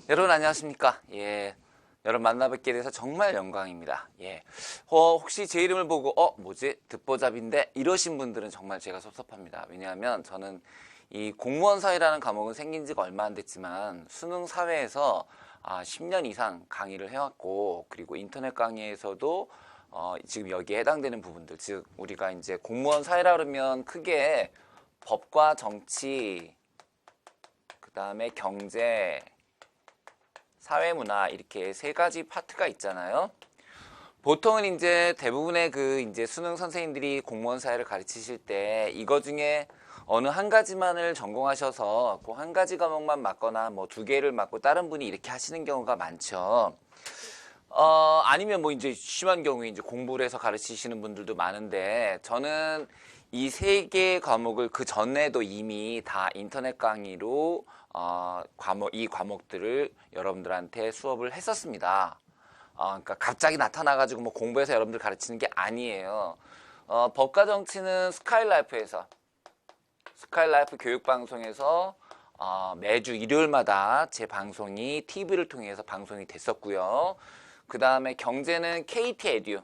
여러분 안녕하십니까? 예, 여러분 만나뵙게 돼서 정말 영광입니다. 예, 혹시 제 이름을 보고 뭐지? 듣보잡인데 이러신 분들은 정말 제가 섭섭합니다. 왜냐하면 저는 이 공무원 사회라는 과목은 생긴 지가 얼마 안 됐지만 수능 사회에서 10년 이상 강의를 해왔고, 그리고 인터넷 강의에서도 지금 여기에 해당되는 부분들, 즉 우리가 이제 공무원 사회라 그러면 크게 법과 정치, 그 다음에 경제, 사회문화, 이렇게 세 가지 파트가 있잖아요. 보통은 이제 대부분의 이제 수능 선생님들이 공무원 사회를 가르치실 때 이거 중에 어느 한 가지만을 전공하셔서 그 한 가지 과목만 맞거나 뭐 두 개를 맞고 다른 분이 이렇게 하시는 경우가 많죠. 아니면 뭐 이제 심한 경우에 이제 공부를 해서 가르치시는 분들도 많은데, 저는 이 세 개의 과목을 그 전에도 이미 다 인터넷 강의로 이 과목들을 여러분들한테 수업을 했었습니다. 그러니까 갑자기 나타나가지고 뭐 공부해서 여러분들 가르치는 게 아니에요. 법과 정치는 스카이라이프에서, 스카이라이프 교육방송에서 매주 일요일마다 제 방송이 TV를 통해서 방송이 됐었고요. 그 다음에 경제는 KT 에듀,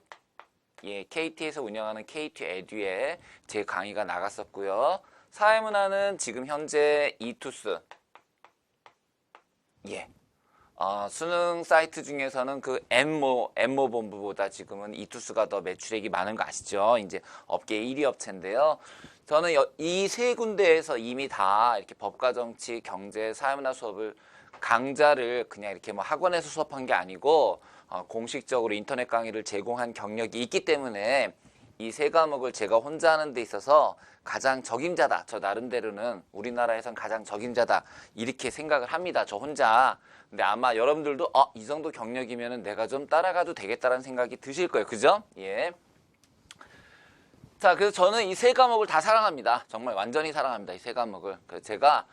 예, KT에서 운영하는 KT 에듀에 제 강의가 나갔었고요. 사회문화는 지금 현재 이투스, 예, 수능 사이트 중에서는 그 엠모 본부보다 지금은 이투스가 더 매출액이 많은 거 아시죠? 이제 업계 1위 업체인데요. 저는 이 세 군데에서 이미 다 이렇게 법과 정치, 경제, 사회문화 수업을, 강좌를 그냥 이렇게 뭐 학원에서 수업한 게 아니고 공식적으로 인터넷 강의를 제공한 경력이 있기 때문에 이 세 과목을 제가 혼자 하는 데 있어서 가장 적임자다. 저 나름대로는 우리나라에선 가장 적임자다. 이렇게 생각을 합니다. 저 혼자. 근데 아마 여러분들도 이 정도 경력이면 내가 좀 따라가도 되겠다라는 생각이 드실 거예요. 그죠? 예. 자, 그래서 저는 이 세 과목을 다 사랑합니다. 정말 완전히 사랑합니다. 이 세 과목을. 그래서 제가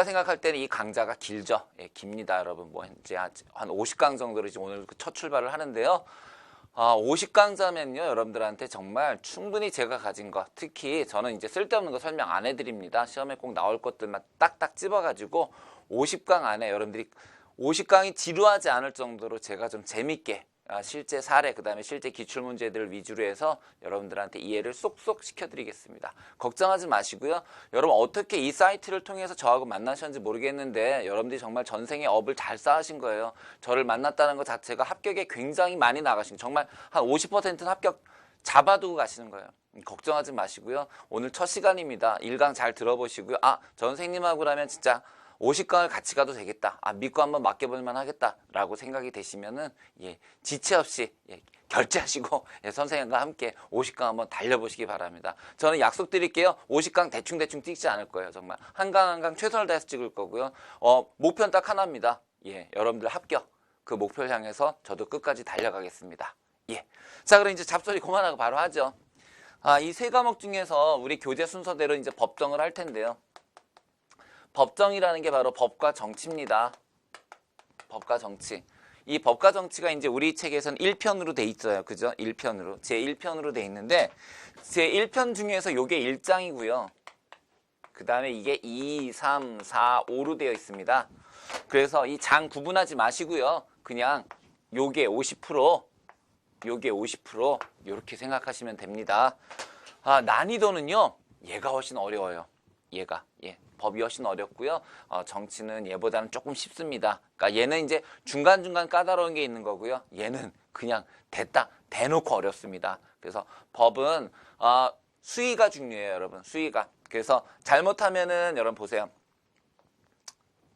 생각할 때는 이 강좌가 길죠. 예, 깁니다, 여러분. 뭐 이제 한 50강 정도로 이제 오늘 첫 출발을 하는데요. 50강좌면요, 여러분들한테 정말 충분히 제가 가진 거, 특히 저는 이제 쓸데없는 거 설명 안 해드립니다. 시험에 꼭 나올 것들만 딱딱 집어가지고 50강 안에 여러분들이 50강이 지루하지 않을 정도로 제가 좀 재밌게 실제 사례, 그 다음에 실제 기출문제들을 위주로 해서 여러분들한테 이해를 쏙쏙 시켜드리겠습니다. 걱정하지 마시고요. 여러분 어떻게 이 사이트를 통해서 저하고 만나셨는지 모르겠는데 여러분들이 정말 전생에 업을 잘 쌓으신 거예요. 저를 만났다는 것 자체가 합격에 굉장히 많이 나가신, 정말 한 50%는 합격 잡아두고 가시는 거예요. 걱정하지 마시고요. 오늘 첫 시간입니다. 1강 잘 들어보시고요. 선생님하고라면 진짜 50강을 같이 가도 되겠다. 믿고 한번 맡겨볼만 하겠다라고 생각이 되시면은, 예, 지체 없이, 예, 결제하시고, 예, 선생님과 함께 50강 한번 달려보시기 바랍니다. 저는 약속드릴게요. 50강 대충 찍지 않을 거예요. 정말. 한 강 한 강 최선을 다해서 찍을 거고요. 목표는 딱 하나입니다. 예, 여러분들 합격. 그 목표를 향해서 저도 끝까지 달려가겠습니다. 예. 자, 그럼 이제 잡소리 그만하고 바로 하죠. 이 세 과목 중에서 우리 교재 순서대로 이제 법정을 할 텐데요. 법정이라는 게 바로 법과 정치입니다. 법과 정치. 이 법과 정치가 이제 우리 책에서는 1편으로 돼 있어요. 그죠? 1편으로. 제 1편으로 돼 있는데, 제 1편 중에서 요게 1장이고요. 그 다음에 이게 2, 3, 4, 5로 되어 있습니다. 그래서 이 장 구분하지 마시고요. 그냥 요게 50%, 요게 50%, 요렇게 생각하시면 됩니다. 난이도는요, 얘가 훨씬 어려워요. 얘가. 예. 법이 훨씬 어렵고요. 정치는 얘보다는 조금 쉽습니다. 그러니까 얘는 이제 중간중간 까다로운 게 있는 거고요. 얘는 그냥 대놓고 어렵습니다. 그래서 법은 수위가 중요해요, 여러분. 수위가. 그래서 잘못하면은 여러분 보세요.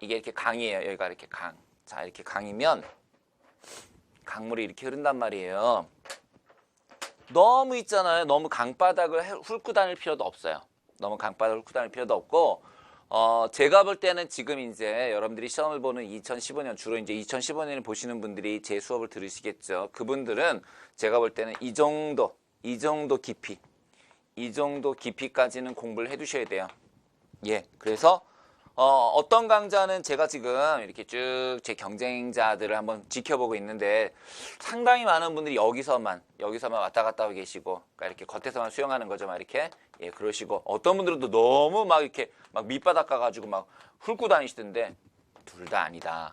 이게 이렇게 강이에요. 여기가 이렇게 강. 자, 이렇게 강이면 강물이 이렇게 흐른단 말이에요. 너무 있잖아요. 너무 강바닥을 훑고 다닐 필요도 없어요. 너무 강바닥을 훑고 다닐 필요도 없고, 제가 볼 때는 지금 이제 여러분들이 시험을 보는 2015년, 주로 이제 2015년을 보시는 분들이 제 수업을 들으시겠죠. 그분들은 제가 볼 때는 이 정도 깊이까지는 공부를 해 두셔야 돼요. 예. 그래서, 어떤 강좌는 제가 지금 이렇게 쭉 제 경쟁자들을 한번 지켜보고 있는데 상당히 많은 분들이 여기서만 왔다 갔다 하고 계시고, 그러니까 이렇게 겉에서만 수영하는 거죠. 막 이렇게. 예, 그러시고, 어떤 분들은 또 너무 막 이렇게 막 밑바닥 가가지고 막 훑고 다니시던데, 둘 다 아니다.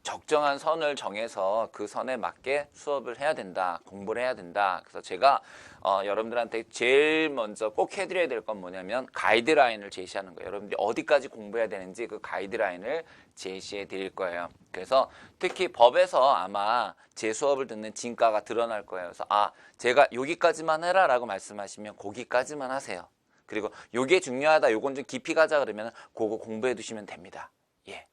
적정한 선을 정해서 그 선에 맞게 수업을 해야 된다. 공부를 해야 된다. 그래서 제가 여러분들한테 제일 먼저 꼭 해드려야 될 건 뭐냐면 가이드라인을 제시하는 거예요. 여러분들이 어디까지 공부해야 되는지 그 가이드라인을 제시해 드릴 거예요. 그래서 특히 법에서 아마 제 수업을 듣는 진가가 드러날 거예요. 그래서 제가 여기까지만 해라 라고 말씀하시면 거기까지만 하세요. 그리고 요게 중요하다, 요건 좀 깊이 가자 그러면 그거 공부해 두시면 됩니다. 예.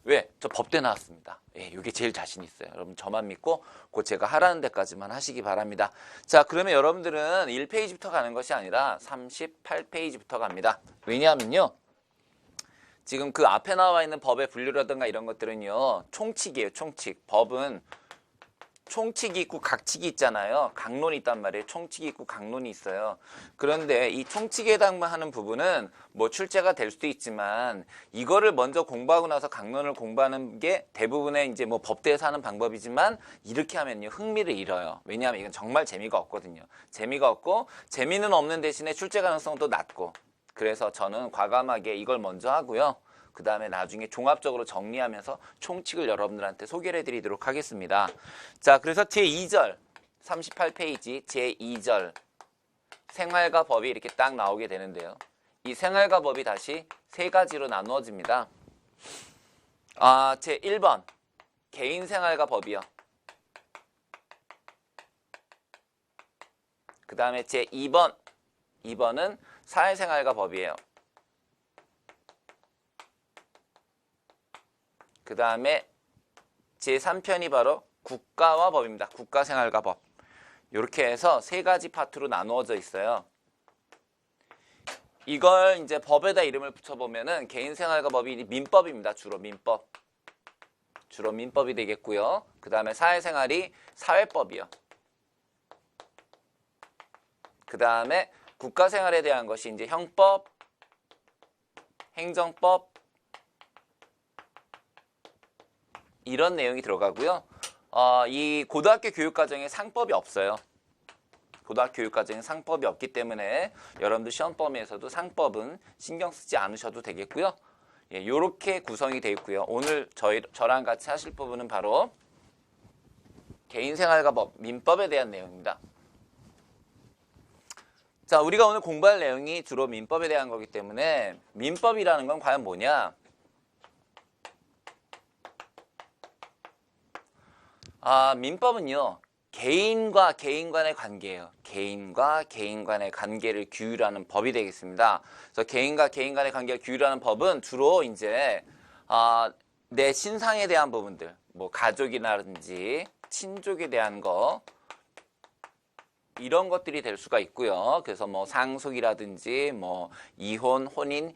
왜? 저 법대 나왔습니다. 예, 이게 제일 자신 있어요. 여러분 저만 믿고 그 제가 하라는 데까지만 하시기 바랍니다. 자, 그러면 여러분들은 1페이지부터 가는 것이 아니라 38페이지부터 갑니다. 왜냐하면요, 지금 그 앞에 나와 있는 법의 분류라든가 이런 것들은요, 총칙이에요. 총칙. 법은 총칙이 있고 각칙이 있잖아요. 강론이 있단 말이에요. 총칙이 있고 강론이 있어요. 그런데 이 총칙에 해당하는 부분은 뭐 출제가 될 수도 있지만 이거를 먼저 공부하고 나서 강론을 공부하는 게 대부분의 이제 뭐 법대에서 하는 방법이지만 이렇게 하면요, 흥미를 잃어요. 왜냐하면 이건 정말 재미가 없거든요. 재미가 없고 재미는 없는 대신에 출제 가능성도 낮고, 그래서 저는 과감하게 이걸 먼저 하고요. 그 다음에 나중에 종합적으로 정리하면서 총칙을 여러분들한테 소개를 해드리도록 하겠습니다. 자, 그래서 제2절 38페이지 제2절 생활과 법이 이렇게 딱 나오게 되는데요. 이 생활과 법이 다시 세 가지로 나누어집니다. 제1번 개인생활과 법이요. 그 다음에 제2번은 사회생활과 법이에요. 그 다음에 제3편이 바로 국가와 법입니다. 국가생활과 법. 이렇게 해서 세 가지 파트로 나누어져 있어요. 이걸 이제 법에다 이름을 붙여보면은 개인생활과 법이 민법입니다. 주로 민법. 주로 민법이 되겠고요. 그 다음에 사회생활이 사회법이요. 그 다음에 국가생활에 대한 것이 이제 형법, 행정법, 이런 내용이 들어가고요. 이 고등학교 교육과정에 상법이 없어요. 고등학교 교육과정에 상법이 없기 때문에 여러분들 시험 범위에서도 상법은 신경 쓰지 않으셔도 되겠고요. 예, 이렇게 구성이 되어 있고요. 오늘 저랑 같이 하실 부분은 바로 개인생활과 법, 민법에 대한 내용입니다. 자, 우리가 오늘 공부할 내용이 주로 민법에 대한 거기 때문에 민법이라는 건 과연 뭐냐? 민법은요, 개인과 개인 간의 관계예요. 개인과 개인 간의 관계를 규율하는 법이 되겠습니다. 그래서 개인과 개인 간의 관계를 규율하는 법은 주로 이제 내 신상에 대한 부분들, 뭐 가족이라든지 친족에 대한 거, 이런 것들이 될 수가 있고요. 그래서 뭐 상속이라든지 뭐 이혼, 혼인,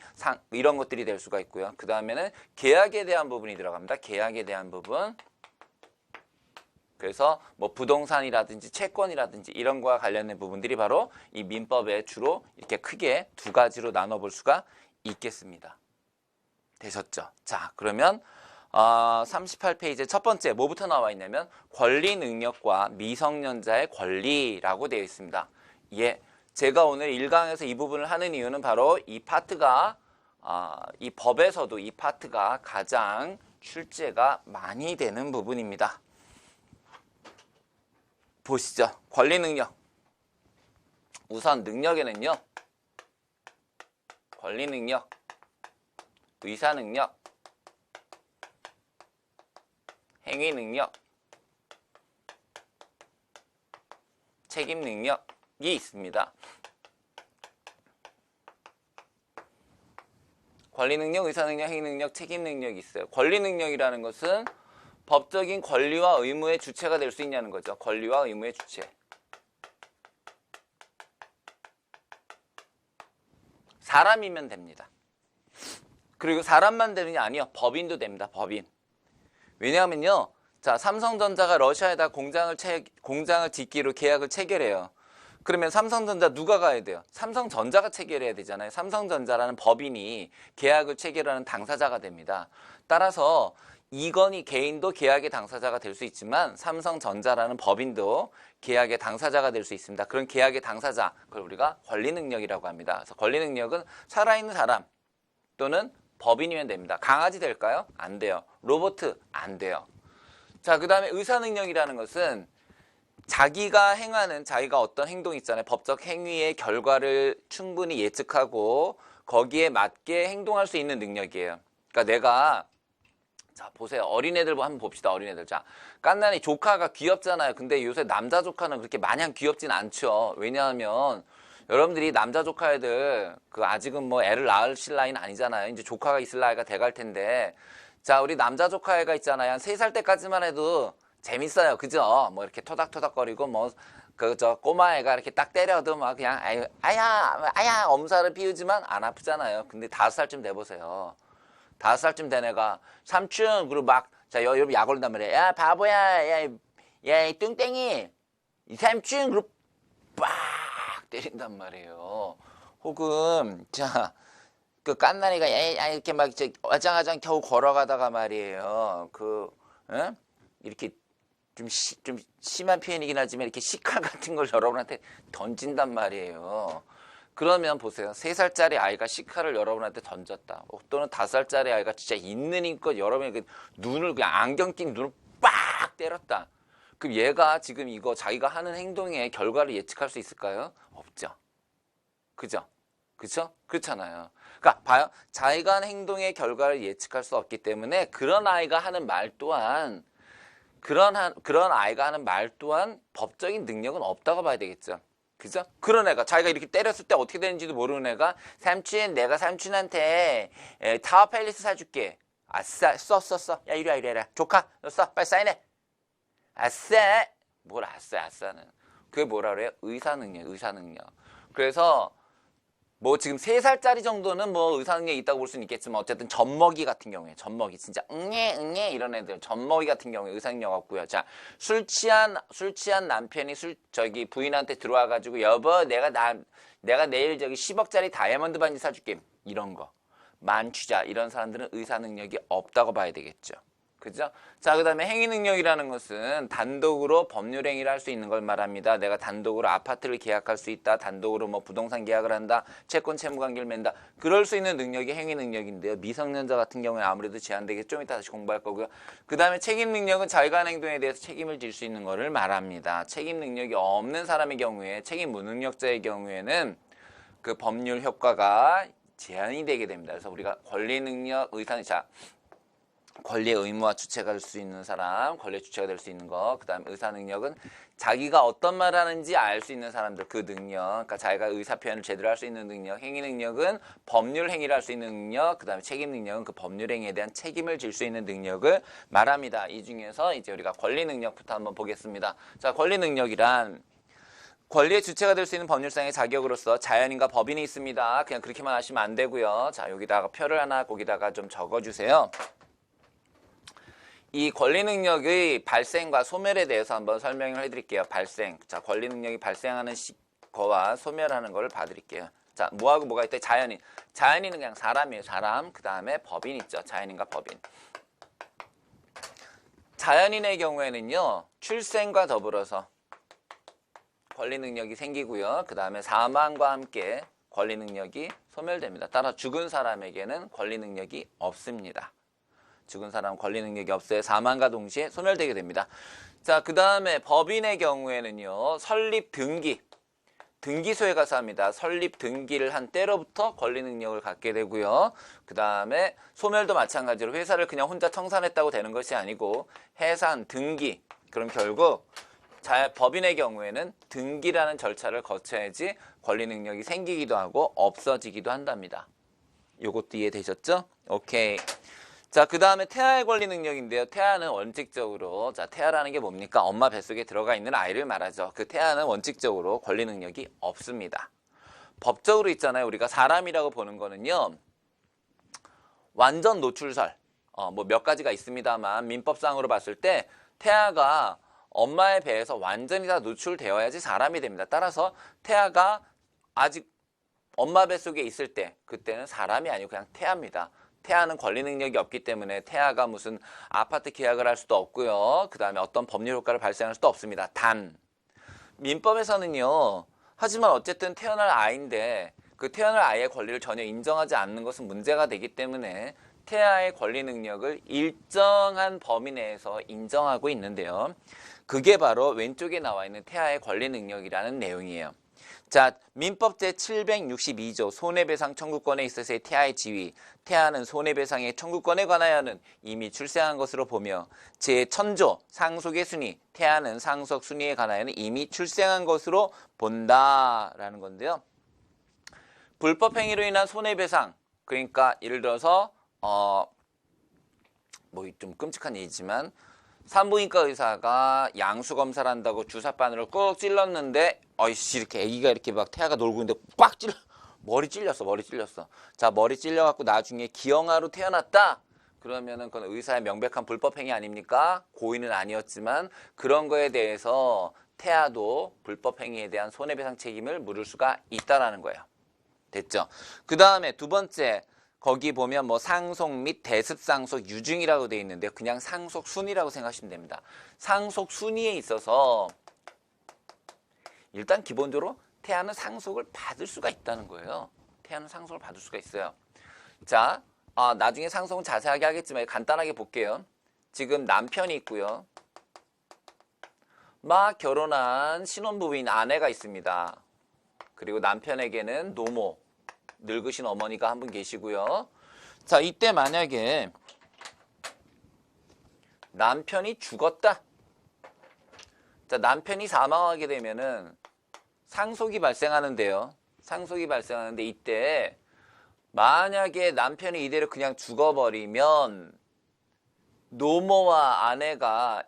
이런 것들이 될 수가 있고요. 그 다음에는 계약에 대한 부분이 들어갑니다. 계약에 대한 부분. 그래서 뭐 부동산이라든지 채권이라든지 이런 거와 관련된 부분들이 바로 이 민법에 주로 이렇게 크게 두 가지로 나눠볼 수가 있겠습니다. 되셨죠? 자, 그러면 38페이지 첫 번째 뭐부터 나와 있냐면 권리 능력과 미성년자의 권리라고 되어 있습니다. 예, 제가 오늘 1강에서 이 부분을 하는 이유는 바로 이 파트가 이 법에서도 이 파트가 가장 출제가 많이 되는 부분입니다. 보시죠. 권리 능력. 우선 능력에는요, 권리 능력, 의사 능력, 행위 능력, 책임 능력이 있습니다. 권리 능력, 의사 능력, 행위 능력, 책임 능력이 있어요. 권리 능력이라는 것은 법적인 권리와 의무의 주체가 될 수 있냐는 거죠. 권리와 의무의 주체. 사람이면 됩니다. 그리고 사람만 되는 게 아니요. 법인도 됩니다. 법인. 왜냐하면요. 자, 삼성전자가 러시아에다 공장을 짓기로 계약을 체결해요. 그러면 삼성전자 누가 가야 돼요? 삼성전자가 체결해야 되잖아요. 삼성전자라는 법인이 계약을 체결하는 당사자가 됩니다. 따라서 이건희 개인도 계약의 당사자가 될 수 있지만 삼성전자라는 법인도 계약의 당사자가 될 수 있습니다. 그런 계약의 당사자, 그걸 우리가 권리능력이라고 합니다. 그래서 권리능력은 살아있는 사람 또는 법인이면 됩니다. 강아지 될까요? 안 돼요. 로봇 안 돼요. 자, 그 다음에 의사능력이라는 것은 자기가 어떤 행동 있잖아요. 법적 행위의 결과를 충분히 예측하고 거기에 맞게 행동할 수 있는 능력이에요. 그러니까 내가, 자, 보세요. 어린애들 한번 봅시다. 어린애들. 자, 깐난이 조카가 귀엽잖아요. 근데 요새 남자 조카는 그렇게 마냥 귀엽진 않죠. 왜냐하면 여러분들이 남자 조카 애들 아직은 뭐 애를 낳으실 나이는 아니잖아요. 이제 조카가 있을 나이가 돼갈 텐데, 자, 우리 남자 조카 애가 있잖아요. 한 3살 때까지만 해도 재밌어요. 그죠? 뭐 이렇게 토닥토닥거리고 뭐 꼬마 애가 이렇게 딱 때려도 막 그냥 아야 엄살을 피우지만 안 아프잖아요. 근데 5살쯤 돼 보세요. 5살쯤 된 애가 삼촌 그리고 막, 자, 여러분 약 올린단 말이에요. 야 바보야, 야 이 뚱땡이 이 삼촌 그리고 빡 때린단 말이에요. 혹은 자, 그 깐난이가 야 이렇게 막 아장아장 겨우 걸어가다가 말이에요. 에? 이렇게 좀 심한 표현이긴 하지만 이렇게 식칼 같은 걸 여러분한테 던진단 말이에요. 그러면 보세요. 3살짜리 아이가 식칼을 여러분한테 던졌다. 또는 5살짜리 아이가 진짜 있는 힘껏 여러분의 눈을 그냥 안경 낀 눈을 빡 때렸다. 그럼 얘가 지금 이거 자기가 하는 행동의 결과를 예측할 수 있을까요? 없죠. 그죠? 그렇죠? 그렇잖아요. 그러니까 봐요. 자기가 하는 행동의 결과를 예측할 수 없기 때문에 그런 아이가 하는 말 또한 그런 아이가 하는 말 또한 법적인 능력은 없다고 봐야 되겠죠. 그죠? 그런 애가 자기가 이렇게 때렸을 때 어떻게 되는지도 모르는 애가 삼촌 내가 삼촌한테 타워 팰리스 사줄게. 아싸 써. 야 이리 와. 조카 너 써. 빨리 사인해. 아싸. 뭘 아싸는. 그게 뭐라 그래요? 의사능력. 그래서 뭐 지금 3살짜리 정도는 뭐 의사능력이 있다고 볼 수는 있겠지만 어쨌든 젖먹이 같은 경우에 진짜 응애 이런 애들 젖먹이 같은 경우에 의사능력 없고요. 자, 술 취한 남편이 부인한테 들어와 가지고 여보 내가 내일 10억짜리 다이아몬드 반지 사줄게. 이런 거. 만취자 이런 사람들은 의사능력이 없다고 봐야 되겠죠. 그죠? 자, 그 다음에 행위능력이라는 것은 단독으로 법률 행위를 할 수 있는 걸 말합니다. 내가 단독으로 아파트를 계약할 수 있다. 단독으로 뭐 부동산 계약을 한다. 채권 채무관계를 맺는다. 그럴 수 있는 능력이 행위능력인데요. 미성년자 같은 경우에 아무래도 제한되겠죠. 좀 이따 다시 공부할 거고요. 그 다음에 책임능력은 자기가 한 행동에 대해서 책임을 질 수 있는 거를 말합니다. 책임능력이 없는 사람의 경우에, 책임 무능력자의 경우에는 그 법률 효과가 제한이 되게 됩니다. 그래서 우리가 권리능력, 의사능력, 권리의 의무와 주체가 될 수 있는 사람, 권리의 주체가 될 수 있는 거. 그 다음 의사능력은 자기가 어떤 말을 하는지 알 수 있는 사람들, 그 능력. 그러니까 자기가 의사표현을 제대로 할 수 있는 능력. 행위능력은 법률 행위를 할 수 있는 능력. 그 다음에 책임능력은 그 법률 행위에 대한 책임을 질 수 있는 능력을 말합니다. 이 중에서 이제 우리가 권리능력부터 한번 보겠습니다. 자, 권리능력이란 권리의 주체가 될 수 있는 법률상의 자격으로서 자연인과 법인이 있습니다. 그냥 그렇게만 하시면 안 되고요. 자, 여기다가 표를 하나 거기다가 좀 적어주세요. 이 권리능력의 발생과 소멸에 대해서 한번 설명을 해드릴게요. 발생. 자, 권리능력이 발생하는 거와 소멸하는 거를 봐드릴게요. 자, 뭐하고 뭐가 있다? 자연인. 자연인은 그냥 사람이에요. 사람. 그 다음에 법인 있죠. 자연인과 법인. 자연인의 경우에는요. 출생과 더불어서 권리능력이 생기고요. 그 다음에 사망과 함께 권리능력이 소멸됩니다. 따라 죽은 사람에게는 권리능력이 없습니다. 죽은 사람은 권리능력이 없어요. 사망과 동시에 소멸되게 됩니다. 자, 그 다음에 법인의 경우에는요. 설립 등기. 등기소에 가서 합니다. 설립 등기를 한 때로부터 권리능력을 갖게 되고요. 그 다음에 소멸도 마찬가지로 회사를 그냥 혼자 청산했다고 되는 것이 아니고 해산, 등기. 그럼 결국 법인의 경우에는 등기라는 절차를 거쳐야지 권리능력이 생기기도 하고 없어지기도 한답니다. 요것도 이해되셨죠? 오케이. 자, 그 다음에 태아의 권리 능력인데요. 태아는 원칙적으로, 자, 태아라는 게 뭡니까? 엄마 뱃속에 들어가 있는 아이를 말하죠. 그 태아는 원칙적으로 권리 능력이 없습니다. 법적으로 있잖아요. 우리가 사람이라고 보는 거는요. 완전 노출설, 뭐 몇 가지가 있습니다만 민법상으로 봤을 때 태아가 엄마의 배에서 완전히 다 노출되어야지 사람이 됩니다. 따라서 태아가 아직 엄마 뱃속에 있을 때 그때는 사람이 아니고 그냥 태아입니다. 태아는 권리 능력이 없기 때문에 태아가 무슨 아파트 계약을 할 수도 없고요. 그 다음에 어떤 법률 효과를 발생할 수도 없습니다. 단 민법에서는요. 하지만 어쨌든 태어날 아이인데 그 태어날 아이의 권리를 전혀 인정하지 않는 것은 문제가 되기 때문에 태아의 권리 능력을 일정한 범위 내에서 인정하고 있는데요. 그게 바로 왼쪽에 나와 있는 태아의 권리 능력이라는 내용이에요. 자, 민법 제762조 손해배상 청구권에 있어서의 태아의 지위, 태아는 손해배상의 청구권에 관하여는 이미 출생한 것으로 보며 제1000조 상속의 순위, 태아는 상속 순위에 관하여는 이미 출생한 것으로 본다라는 건데요. 불법 행위로 인한 손해배상, 그러니까 예를 들어서 뭐 좀 끔찍한 얘기지만 산부인과 의사가 양수 검사를 한다고 주사바늘을 꾹 찔렀는데 어이씨 이렇게 아기가 이렇게 막 태아가 놀고 있는데 꽉 찔러 머리 찔렸어. 자, 머리 찔려갖고 나중에 기형아로 태어났다. 그러면은 그건 의사의 명백한 불법 행위 아닙니까? 고의는 아니었지만 그런 거에 대해서 태아도 불법 행위에 대한 손해배상 책임을 물을 수가 있다라는 거예요. 됐죠? 그 다음에 두 번째, 거기 보면 뭐 상속 및 대습상속 유증이라고 되어 있는데요. 그냥 상속 순위라고 생각하시면 됩니다. 상속 순위에 있어서 일단 기본적으로 태아는 상속을 받을 수가 있다는 거예요. 태아는 상속을 받을 수가 있어요. 자, 나중에 상속은 자세하게 하겠지만 간단하게 볼게요. 지금 남편이 있고요. 막 결혼한 신혼부부인 아내가 있습니다. 그리고 남편에게는 노모, 늙으신 어머니가 한 분 계시고요. 자, 이때 만약에 남편이 죽었다. 자, 남편이 사망하게 되면은 상속이 발생하는데요. 상속이 발생하는데 이때 만약에 남편이 이대로 그냥 죽어버리면 노모와 아내가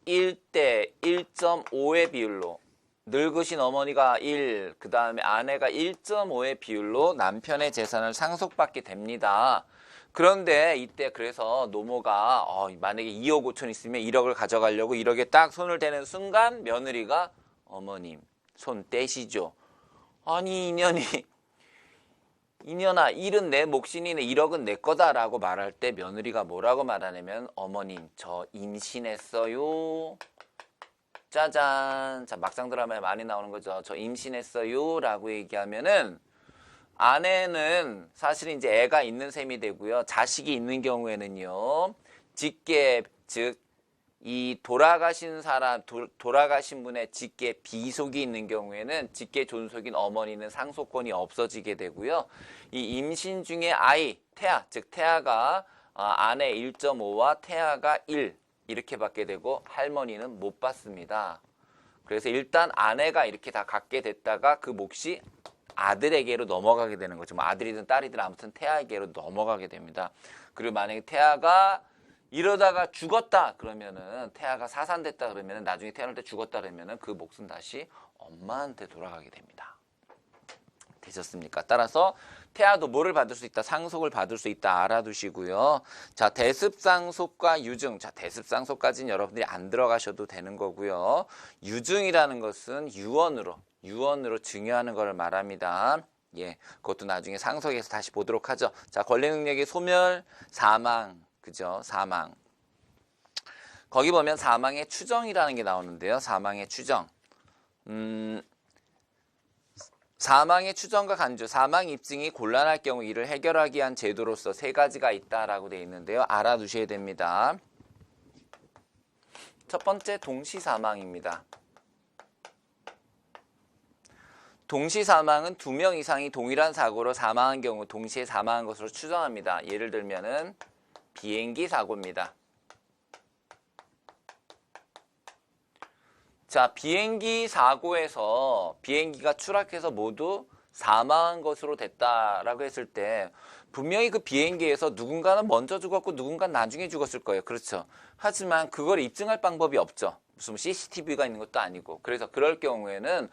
1대 1.5의 비율로 늙으신 어머니가 1, 그 다음에 아내가 1.5의 비율로 남편의 재산을 상속받게 됩니다. 그런데 이때 그래서 노모가 만약에 2억 5천 있으면 1억을 가져가려고 1억에 딱 손을 대는 순간 며느리가 어머님 손 떼시죠. 아니 이년아 1은 내 몫이니 1억은 내 거다라고 말할 때 며느리가 뭐라고 말하냐면 어머님 저 임신했어요. 짜잔. 자, 막상 드라마에 많이 나오는 거죠. 저 임신했어요 라고 얘기하면은 아내는 사실 이제 애가 있는 셈이 되고요. 자식이 있는 경우에는요. 직계, 즉 이 돌아가신 사람, 돌아가신 분의 직계 비속이 있는 경우에는 직계 존속인 어머니는 상속권이 없어지게 되고요. 이 임신 중에 아이, 태아, 즉 태아가 아내 1.5와 태아가 1 이렇게 받게 되고 할머니는 못 받습니다. 그래서 일단 아내가 이렇게 다 갖게 됐다가 그 몫이 아들에게로 넘어가게 되는 거죠. 뭐 아들이든 딸이든 아무튼 태아에게로 넘어가게 됩니다. 그리고 만약에 태아가 이러다가 죽었다 그러면은 태아가 사산됐다 그러면은 나중에 태어날 때 죽었다 그러면은 그 몫은 다시 엄마한테 돌아가게 됩니다. 되셨습니까? 따라서 태아도 뭐를 받을 수 있다? 상속을 받을 수 있다. 알아두시고요. 자, 대습상속과 유증. 자, 대습상속까지는 여러분들이 안 들어가셔도 되는 거고요. 유증이라는 것은 유언으로 증여하는 것을 말합니다. 예, 그것도 나중에 상속에서 다시 보도록 하죠. 자, 권리 능력의 소멸, 사망. 그죠? 사망. 거기 보면 사망의 추정이라는 게 나오는데요. 사망의 추정. 사망의 추정과 간주, 사망 입증이 곤란할 경우 이를 해결하기 위한 제도로서 세 가지가 있다라고 되어 있는데요. 알아두셔야 됩니다. 첫 번째, 동시사망입니다. 동시사망은 2명 이상이 동일한 사고로 사망한 경우 동시에 사망한 것으로 추정합니다. 예를 들면은 비행기 사고입니다. 자, 비행기 사고에서 비행기가 추락해서 모두 사망한 것으로 됐다라고 했을 때 분명히 그 비행기에서 누군가는 먼저 죽었고 누군가는 나중에 죽었을 거예요. 그렇죠. 하지만 그걸 입증할 방법이 없죠. 무슨 CCTV가 있는 것도 아니고. 그래서 그럴 경우에는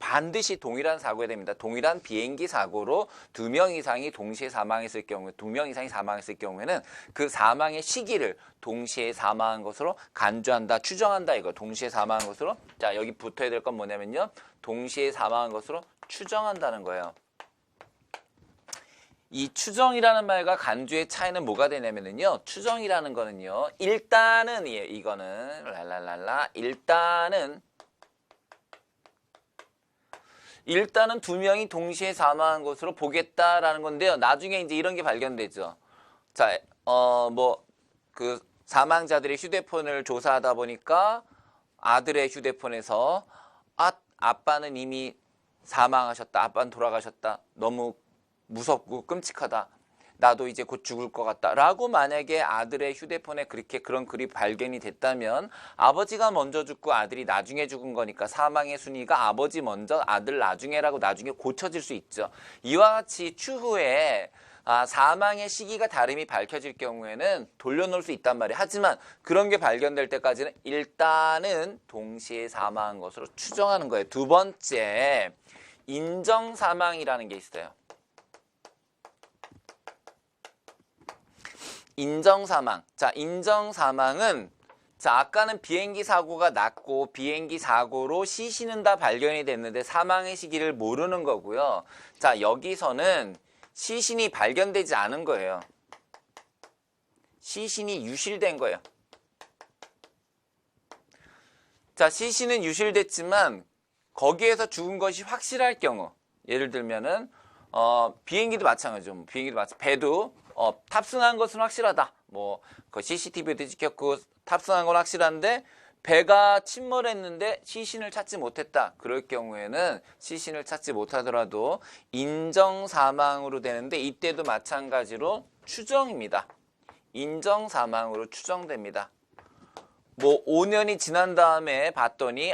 반드시 동일한 사고가 됩니다. 동일한 비행기 사고로 2명 이상이 동시에 사망했을 경우에, 2명 이상이 사망했을 경우에는 그 사망의 시기를 동시에 사망한 것으로 간주한다, 추정한다 이거. 동시에 사망한 것으로. 자, 여기 붙어야 될 건 뭐냐면요. 동시에 사망한 것으로 추정한다는 거예요. 이 추정이라는 말과 간주의 차이는 뭐가 되냐면요. 추정이라는 거는요. 일단은 이거는 랄랄랄라 일단은 2명이 동시에 사망한 것으로 보겠다라는 건데요. 나중에 이제 이런 게 발견되죠. 자, 그 사망자들의 휴대폰을 조사하다 보니까 아들의 휴대폰에서 아빠는 이미 사망하셨다. 아빠는 돌아가셨다. 너무 무섭고 끔찍하다. 나도 이제 곧 죽을 것 같다. 라고 만약에 아들의 휴대폰에 그런 글이 발견이 됐다면 아버지가 먼저 죽고 아들이 나중에 죽은 거니까 사망의 순위가 아버지 먼저 아들 나중에라고 나중에 고쳐질 수 있죠. 이와 같이 추후에 사망의 시기가 다름이 밝혀질 경우에는 돌려놓을 수 있단 말이에요. 하지만 그런 게 발견될 때까지는 일단은 동시에 사망한 것으로 추정하는 거예요. 두 번째, 인정사망이라는 게 있어요. 인정사망. 자, 인정사망은 아까는 비행기 사고가 났고 비행기 사고로 시신은 다 발견이 됐는데 사망의 시기를 모르는 거고요. 자, 여기서는 시신이 발견되지 않은 거예요. 시신이 유실된 거예요. 자, 시신은 유실됐지만 거기에서 죽은 것이 확실할 경우, 예를 들면은 비행기도 마찬가지죠. 배도 탑승한 것은 확실하다. 그 CCTV도 찍혔고 탑승한 건 확실한데 배가 침몰했는데 시신을 찾지 못했다. 그럴 경우에는 시신을 찾지 못하더라도 인정사망으로 되는데 이때도 마찬가지로 추정입니다. 인정사망으로 추정됩니다. 5년이 지난 다음에 봤더니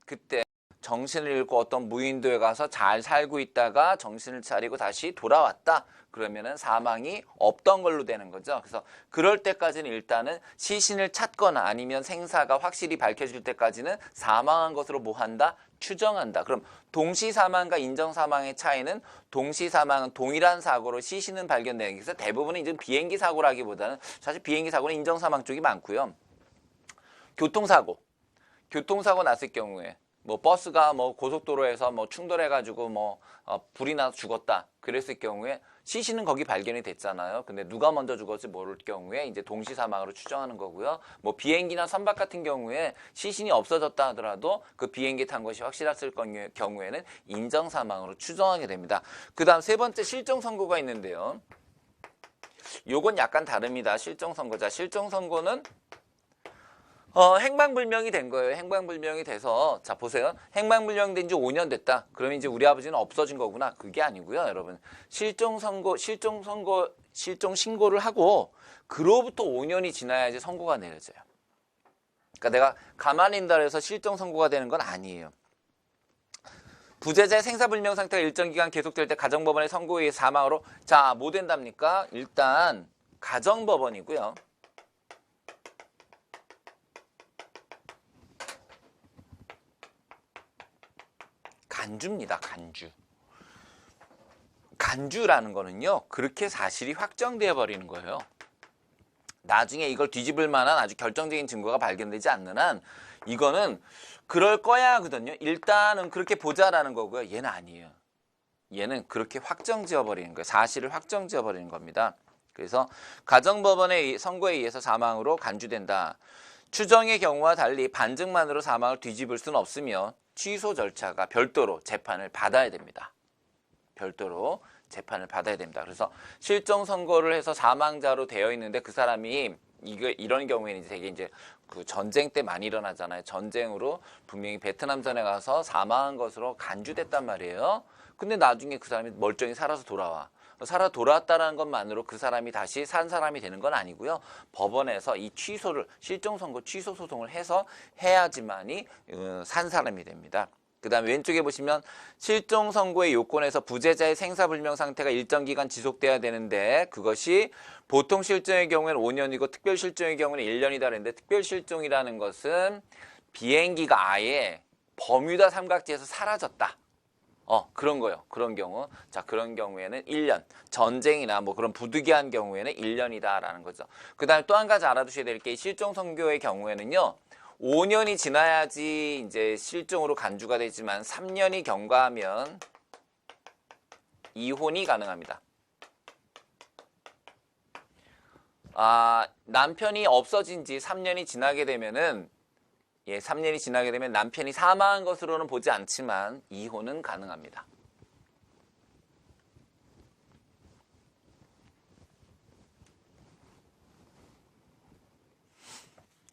그때 정신을 잃고 어떤 무인도에 가서 잘 살고 있다가 정신을 차리고 다시 돌아왔다. 그러면은 사망이 없던 걸로 되는 거죠. 그래서 그럴 때까지는 일단은 시신을 찾거나 아니면 생사가 확실히 밝혀질 때까지는 사망한 것으로 뭐한다? 추정한다. 그럼 동시사망과 인정사망의 차이는 동시사망은 동일한 사고로 시신은 발견되는 게 있어요. 대부분은 이제 비행기 사고라기보다는 사실 비행기 사고는 인정사망 쪽이 많고요. 교통사고 났을 경우에 버스가 고속도로에서 충돌해가지고 불이 나서 죽었다. 그랬을 경우에 시신은 거기 발견이 됐잖아요. 근데 누가 먼저 죽었을지 모를 경우에 이제 동시사망으로 추정하는 거고요. 비행기나 선박 같은 경우에 시신이 없어졌다 하더라도 그 비행기 탄 것이 확실했을 경우에는 인정사망으로 추정하게 됩니다. 그 다음 세 번째 실종선고가 있는데요. 요건 약간 다릅니다. 실종선고자. 실종선고는 행방불명이 된 거예요. 행방불명이 돼서, 자, 보세요. 행방불명 된 지 5년 됐다. 그러면 이제 우리 아버지는 없어진 거구나. 그게 아니고요, 여러분. 실종신고를 하고, 그로부터 5년이 지나야지 선고가 내려져요. 그러니까 내가 가만히 있다 해서 실종선고가 되는 건 아니에요. 부재자의 생사불명 상태가 일정 기간 계속될 때 가정법원의 선고에 의해 사망으로, 자, 뭐 된답니까? 일단, 가정법원이고요. 간주입니다. 간주라는 거는요. 그렇게 사실이 확정되어 버리는 거예요. 나중에 이걸 뒤집을 만한 아주 결정적인 증거가 발견되지 않는 한 이거는 그럴 거야 하거든요. 일단은 그렇게 보자라는 거고요. 얘는 아니에요. 얘는 그렇게 확정지어 버리는 거예요. 사실을 확정지어 버리는 겁니다. 그래서 가정법원의 선고에 의해서 사망으로 간주된다. 추정의 경우와 달리 반증만으로 사망을 뒤집을 수는 없으며 취소 절차가 별도로 재판을 받아야 됩니다. 별도로 재판을 받아야 됩니다. 그래서 실종 선고를 해서 사망자로 되어 있는데 그 사람이 이런 경우에는 되게 이제 그 전쟁 때 많이 일어나잖아요. 전쟁으로 분명히 베트남전에 가서 사망한 것으로 간주됐단 말이에요. 근데 나중에 그 사람이 멀쩡히 살아서 돌아와. 살아 돌아왔다는 것만으로 그 사람이 다시 산 사람이 되는 건 아니고요. 법원에서 이 실종 선고 취소 소송을 해서 해야지만이 산 사람이 됩니다. 그 다음에 왼쪽에 보시면 실종 선고의 요건에서 부재자의 생사불명 상태가 일정 기간 지속돼야 되는데 그것이 보통 실종의 경우에는 5년이고 특별 실종의 경우는 1년이다 그랬는데 특별 실종이라는 것은 비행기가 아예 버뮤다 삼각지에서 사라졌다. 그런 거요. 그런 경우. 자, 그런 경우에는 1년. 전쟁이나 뭐 그런 부득이한 경우에는 1년이다라는 거죠. 그 다음에 또 한 가지 알아두셔야 될 게 실종 선고의 경우에는요. 5년이 지나야지 이제 실종으로 간주가 되지만 3년이 경과하면 이혼이 가능합니다. 남편이 없어진 지 3년이 지나게 되면은 3년이 지나게 되면 남편이 사망한 것으로는 보지 않지만 이혼은 가능합니다.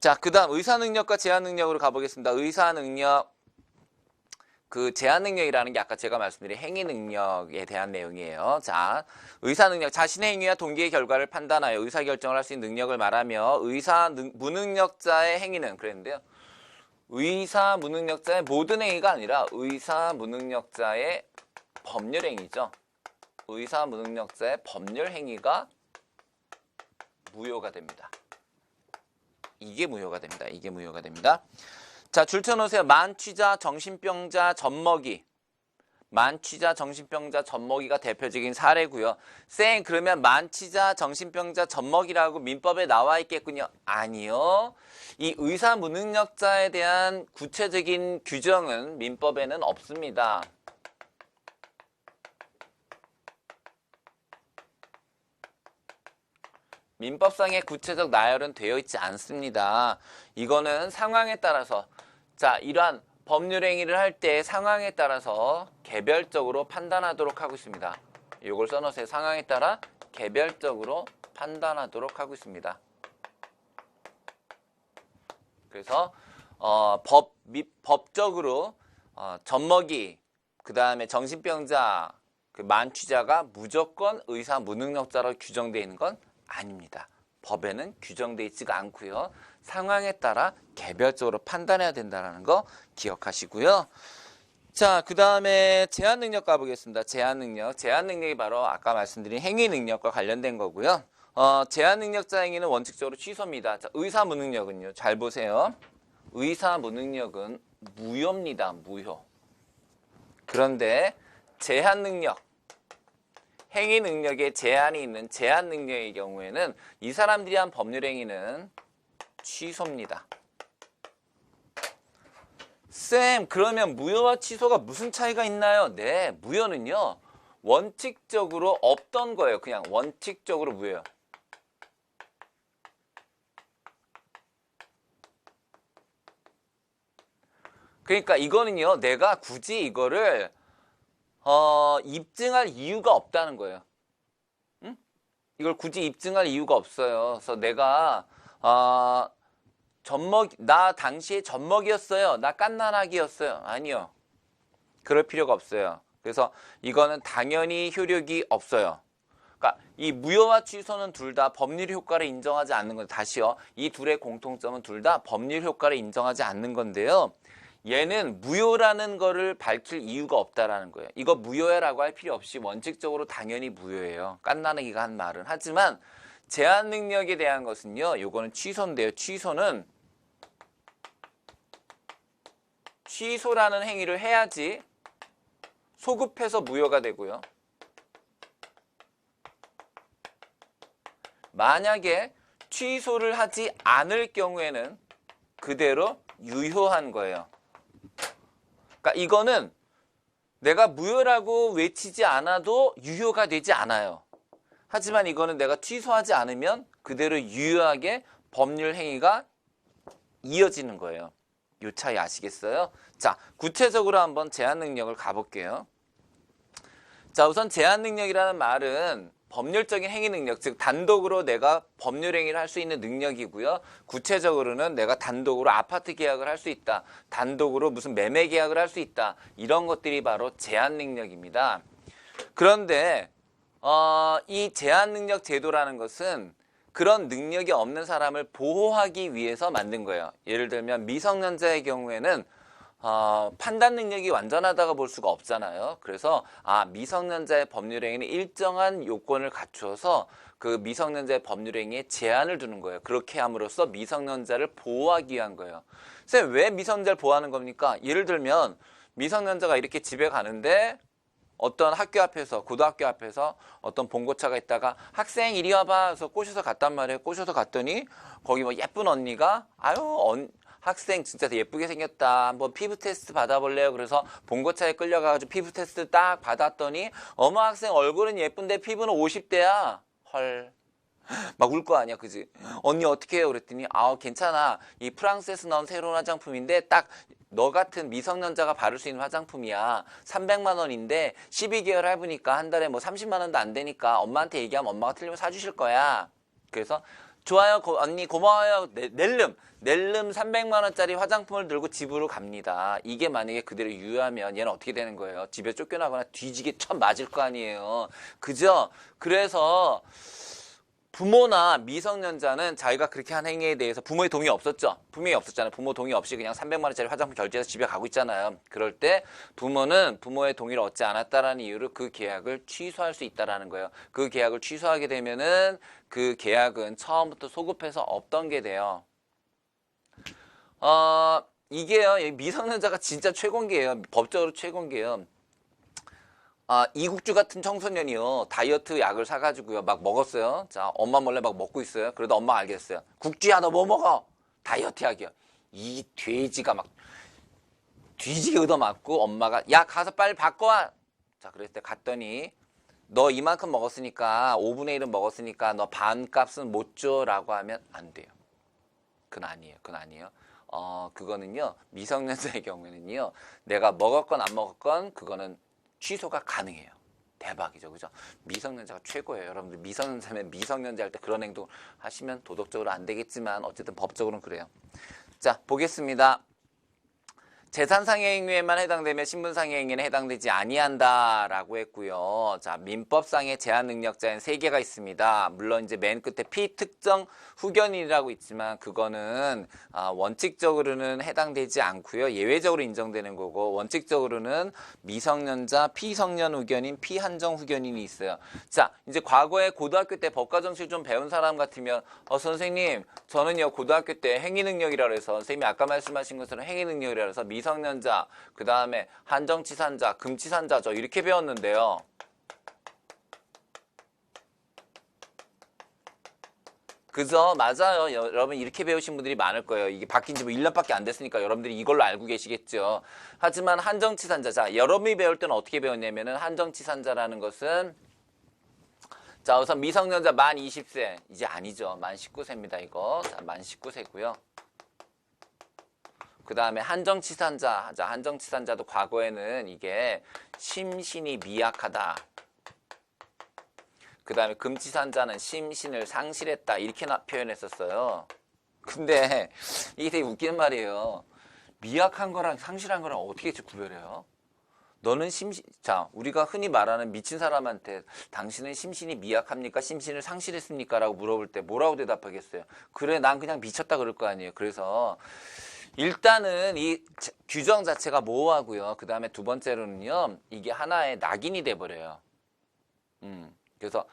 자, 그 다음 의사능력과 제한능력으로 가보겠습니다. 의사능력, 그 제한능력이라는 게 아까 제가 말씀드린 행위능력에 대한 내용이에요. 자, 의사능력, 자신의 행위와 동기의 결과를 판단하여 의사결정을 할 수 있는 능력을 말하며 무능력자의 행위는 그랬는데요. 의사무능력자의 모든 행위가 아니라 의사무능력자의 법률행위죠. 의사무능력자의 법률행위가 무효가 됩니다. 이게 무효가 됩니다. 이게 무효가 됩니다. 자, 줄 쳐놓으세요. 만취자, 정신병자, 젖먹이. 만취자, 정신병자, 젖먹이가 대표적인 사례고요. 쌤, 그러면 만취자, 정신병자, 젖먹이라고 민법에 나와 있겠군요. 아니요. 이 의사무능력자에 대한 구체적인 규정은 민법에는 없습니다. 민법상의 구체적 나열은 되어 있지 않습니다. 이거는 상황에 따라서 자, 이러한 법률 행위를 할 때 상황에 따라서 개별적으로 판단하도록 하고 있습니다. 이걸 써놓으세요. 상황에 따라 개별적으로 판단하도록 하고 있습니다. 그래서 법적으로 젖먹이, 그 다음에 정신병자, 그 만취자가 무조건 의사 무능력자로 규정되어 있는 건 아닙니다. 법에는 규정되어 있지가 않고요. 상황에 따라 개별적으로 판단해야 된다는 거 기억하시고요. 자, 그 다음에 제한능력 가보겠습니다. 제한능력. 제한능력이 바로 아까 말씀드린 행위능력과 관련된 거고요. 제한능력자 행위는 원칙적으로 취소입니다. 자, 의사무능력은요. 잘 보세요. 의사무능력은 무효입니다. 무효. 그런데 제한능력, 행위능력에 제한이 있는 제한능력의 경우에는 이 사람들이 한 법률행위는 취소입니다. 쌤, 그러면 무효와 취소가 무슨 차이가 있나요? 네, 무효는요. 원칙적으로 없던 거예요. 그냥 원칙적으로 무효예요. 그러니까 이거는요. 내가 굳이 이거를 입증할 이유가 없다는 거예요. 응? 이걸 굳이 입증할 이유가 없어요. 그래서 내가 나 당시에 젖먹이었어요. 나 갓난아기였어요. 아니요. 그럴 필요가 없어요. 그래서 이거는 당연히 효력이 없어요. 그러니까 이 무효와 취소는 둘 다 법률 효과를 인정하지 않는 건데, 다시요. 이 둘의 공통점은 둘 다 법률 효과를 인정하지 않는 건데요. 얘는 무효라는 거를 밝힐 이유가 없다라는 거예요. 이거 무효야라고 할 필요 없이 원칙적으로 당연히 무효예요. 갓난아기가 한 말은. 하지만 제한 능력에 대한 것은요. 요거는 취소인데요. 취소는 취소라는 행위를 해야지 소급해서 무효가 되고요. 만약에 취소를 하지 않을 경우에는 그대로 유효한 거예요. 그러니까 이거는 내가 무효라고 외치지 않아도 유효가 되지 않아요. 하지만 이거는 내가 취소하지 않으면 그대로 유효하게 법률 행위가 이어지는 거예요. 이 차이 아시겠어요? 자, 구체적으로 한번 제한 능력을 가볼게요. 자, 우선 제한 능력이라는 말은 법률적인 행위 능력, 즉 단독으로 내가 법률 행위를 할 수 있는 능력이고요. 구체적으로는 내가 단독으로 아파트 계약을 할 수 있다. 단독으로 무슨 매매 계약을 할 수 있다. 이런 것들이 바로 제한 능력입니다. 그런데 이 제한 능력 제도라는 것은 그런 능력이 없는 사람을 보호하기 위해서 만든 거예요. 예를 들면 미성년자의 경우에는 판단 능력이 완전하다고 볼 수가 없잖아요. 그래서 미성년자의 법률행위는 일정한 요건을 갖추어서 그 미성년자의 법률행위에 제한을 두는 거예요. 그렇게 함으로써 미성년자를 보호하기 위한 거예요. 선생님, 왜 미성년자를 보호하는 겁니까? 예를 들면 미성년자가 이렇게 집에 가는데 어떤 학교 앞에서, 고등학교 앞에서 어떤 봉고차가 있다가 학생 이리 와봐 해서 꼬셔서 갔단 말이에요. 꼬셔서 갔더니 거기 뭐 예쁜 언니가 학생 진짜 예쁘게 생겼다. 한번 피부 테스트 받아볼래요? 그래서 봉고차에 끌려가가지고 피부 테스트 딱 받았더니 어머 학생 얼굴은 예쁜데 피부는 50대야. 헐. 막 울 거 아니야, 그지? 언니 어떻게 해요? 그랬더니 괜찮아. 이 프랑스에서 나온 새로운 화장품인데 딱 너 같은 미성년자가 바를 수 있는 화장품이야. 300만 원인데 12개월 할부니까 한 달에 뭐 30만 원도 안 되니까 엄마한테 얘기하면 엄마가 틀리면 사주실 거야. 그래서 좋아요, 언니 고마워요. 낼름 300만 원짜리 화장품을 들고 집으로 갑니다. 이게 만약에 그대로 유효하면 얘는 어떻게 되는 거예요? 집에 쫓겨나거나 뒤지게 쳐 맞을 거 아니에요. 그죠? 그래서 부모나 미성년자는 자기가 그렇게 한 행위에 대해서 부모의 동의 없었죠? 분명히 없었잖아요. 부모 동의 없이 그냥 300만 원짜리 화장품 결제해서 집에 가고 있잖아요. 그럴 때 부모는 부모의 동의를 얻지 않았다라는 이유로 그 계약을 취소할 수 있다라는 거예요. 그 계약을 취소하게 되면은 그 계약은 처음부터 소급해서 없던 게 돼요. 이게요, 미성년자가 진짜 최고인게요. 법적으로 최고인게요. 이국주 같은 청소년이요, 다이어트 약을 사가지고요, 막 먹었어요. 자, 엄마 몰래 막 먹고 있어요. 그러다 엄마 알겠어요. 국주야, 너 뭐 먹어? 다이어트 약이요. 이 돼지가 막 뒤지게 얻어맞고 엄마가 야, 가서 빨리 바꿔와. 자, 그랬을 때 갔더니 너 이만큼 먹었으니까 5분의 1은 먹었으니까 너 반값은 못 줘 라고 하면 안 돼요. 그건 아니에요. 그건 아니에요. 그거는요, 미성년자의 경우에는요, 내가 먹었건 안 먹었건 그거는 취소가 가능해요. 대박이죠. 그죠? 미성년자가 최고예요. 여러분들 미성년자면 미성년자 할 때 그런 행동 하시면 도덕적으로 안 되겠지만 어쨌든 법적으로는 그래요. 자, 보겠습니다. 재산상의 행위에만 해당되며 신분상의 행위는 해당되지 아니한다라고 했고요. 자, 민법상의 제한 능력자엔 3개가 있습니다. 물론 이제 맨 끝에 피특정 후견인이라고 있지만 그거는 원칙적으로는 해당되지 않고요. 예외적으로 인정되는 거고, 원칙적으로는 미성년자, 피성년 후견인, 피한정 후견인이 있어요. 자, 이제 과거에 고등학교 때 법과정실 좀 배운 사람 같으면 선생님, 저는요 고등학교 때 행위능력이라 그래서 선생님이 아까 말씀하신 것처럼 행위능력이라 그래서 미성년자, 그 다음에 한정치산자, 금치산자죠. 이렇게 배웠는데요. 그죠? 맞아요. 여러분 이렇게 배우신 분들이 많을 거예요. 이게 바뀐 지 뭐 1년밖에 안 됐으니까 여러분들이 이걸로 알고 계시겠죠. 하지만 한정치산자, 자, 여러분이 배울 때는 어떻게 배웠냐면은 한정치산자라는 것은, 자, 우선 미성년자 만 20세, 이제 아니죠. 만 19세입니다, 이거. 자, 만 19세고요. 그 다음에 한정치산자, 자, 한정치산자도 과거에는 이게 심신이 미약하다. 그 다음에 금치산자는 심신을 상실했다. 이렇게 표현했었어요. 근데 이게 되게 웃기는 말이에요. 미약한 거랑 상실한 거랑 어떻게 구별해요? 너는 자, 우리가 흔히 말하는 미친 사람한테 당신은 심신이 미약합니까? 심신을 상실했습니까? 라고 물어볼 때 뭐라고 대답하겠어요? 그래, 난 그냥 미쳤다 그럴 거 아니에요. 그래서 일단은 이 규정 자체가 모호하고요. 그 다음에 두 번째로는요, 이게 하나의 낙인이 돼버려요. 그래서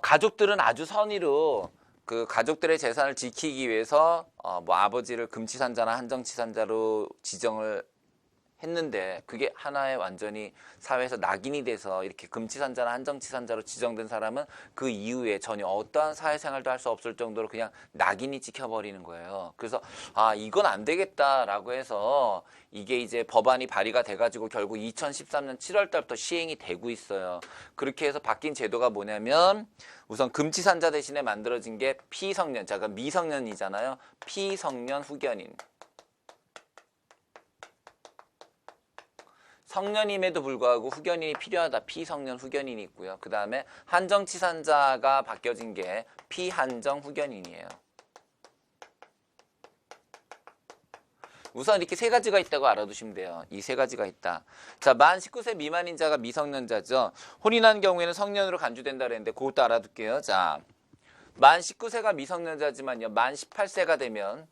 가족들은 아주 선의로 그 가족들의 재산을 지키기 위해서 뭐 아버지를 금치산자나 한정치산자로 지정을 했는데, 그게 하나의 완전히 사회에서 낙인이 돼서 이렇게 금치산자나 한정치산자로 지정된 사람은 그 이후에 전혀 어떠한 사회생활도 할 수 없을 정도로 그냥 낙인이 찍혀버리는 거예요. 그래서 이건 안 되겠다라고 해서 이게 이제 법안이 발의가 돼가지고 결국 2013년 7월 달부터 시행이 되고 있어요. 그렇게 해서 바뀐 제도가 뭐냐면, 우선 금치산자 대신에 만들어진 게 피성년, 자, 그럼 미성년이잖아요. 피성년 후견인. 성년임에도 불구하고 후견인이 필요하다. 피성년 후견인이 있고요. 그 다음에 한정치산자가 바뀌어진 게 피한정 후견인이에요. 우선 이렇게 3가지가 있다고 알아두시면 돼요. 이 3가지가 있다. 자, 만 19세 미만인 자가 미성년자죠. 혼인한 경우에는 성년으로 간주된다 그랬는데 그것도 알아둘게요. 자, 만 19세가 미성년자지만요, 만 18세가 되면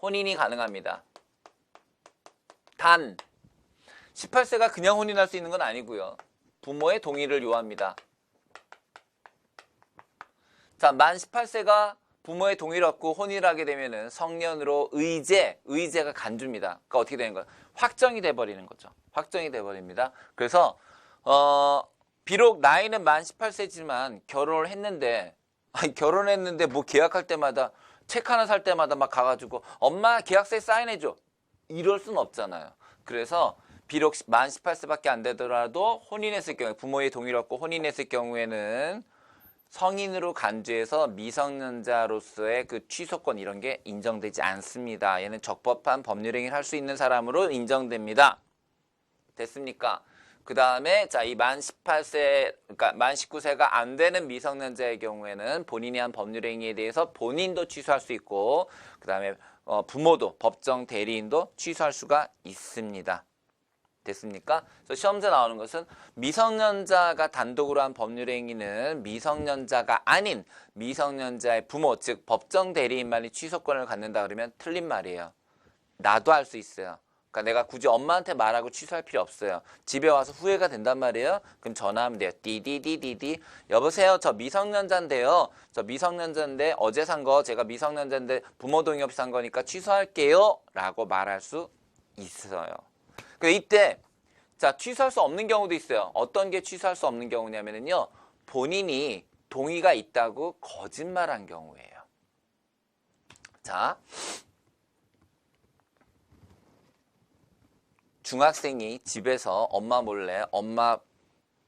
혼인이 가능합니다. 단 18세가 그냥 혼인할 수 있는 건 아니고요. 부모의 동의를 요합니다. 자, 만 18세가 부모의 동의를 얻고 혼인을 하게 되면은 성년으로 의제가 간주입니다. 그러니까 어떻게 되는 거예요? 확정이 돼 버리는 거죠. 확정이 돼 버립니다. 그래서 비록 나이는 만 18세지만 결혼을 했는데 결혼했는데 뭐 계약할 때마다 책 하나 살 때마다 막 가가지고 엄마 계약서에 사인해줘. 이럴 순 없잖아요. 그래서 비록 만 18세밖에 안 되더라도 혼인했을 경우에 부모의 동의를 얻고 혼인했을 경우에는 성인으로 간주해서 미성년자로서의 그 취소권 이런 게 인정되지 않습니다. 얘는 적법한 법률행위를 할 수 있는 사람으로 인정됩니다. 됐습니까? 그 다음에 자, 이 만 18세, 그러니까 만 19세가 안 되는 미성년자의 경우에는 본인이 한 법률행위에 대해서 본인도 취소할 수 있고 그 다음에 부모도 법정 대리인도 취소할 수가 있습니다. 됐습니까? 그래서 시험제 나오는 것은 미성년자가 단독으로 한 법률행위는 미성년자가 아닌 미성년자의 부모, 즉 법정 대리인만이 취소권을 갖는다 그러면 틀린 말이에요. 나도 할 수 있어요. 그러니까 내가 굳이 엄마한테 말하고 취소할 필요 없어요. 집에 와서 후회가 된단 말이에요. 그럼 전화하면 돼요. 디디디디디. 여보세요. 저 미성년자인데요. 저 미성년자인데 어제 산 거 제가 미성년자인데 부모 동의 없이 산 거니까 취소할게요. 라고 말할 수 있어요. 이때 자, 취소할 수 없는 경우도 있어요. 어떤 게 취소할 수 없는 경우냐면요. 본인이 동의가 있다고 거짓말한 경우예요. 자, 중학생이 집에서 엄마 몰래 엄마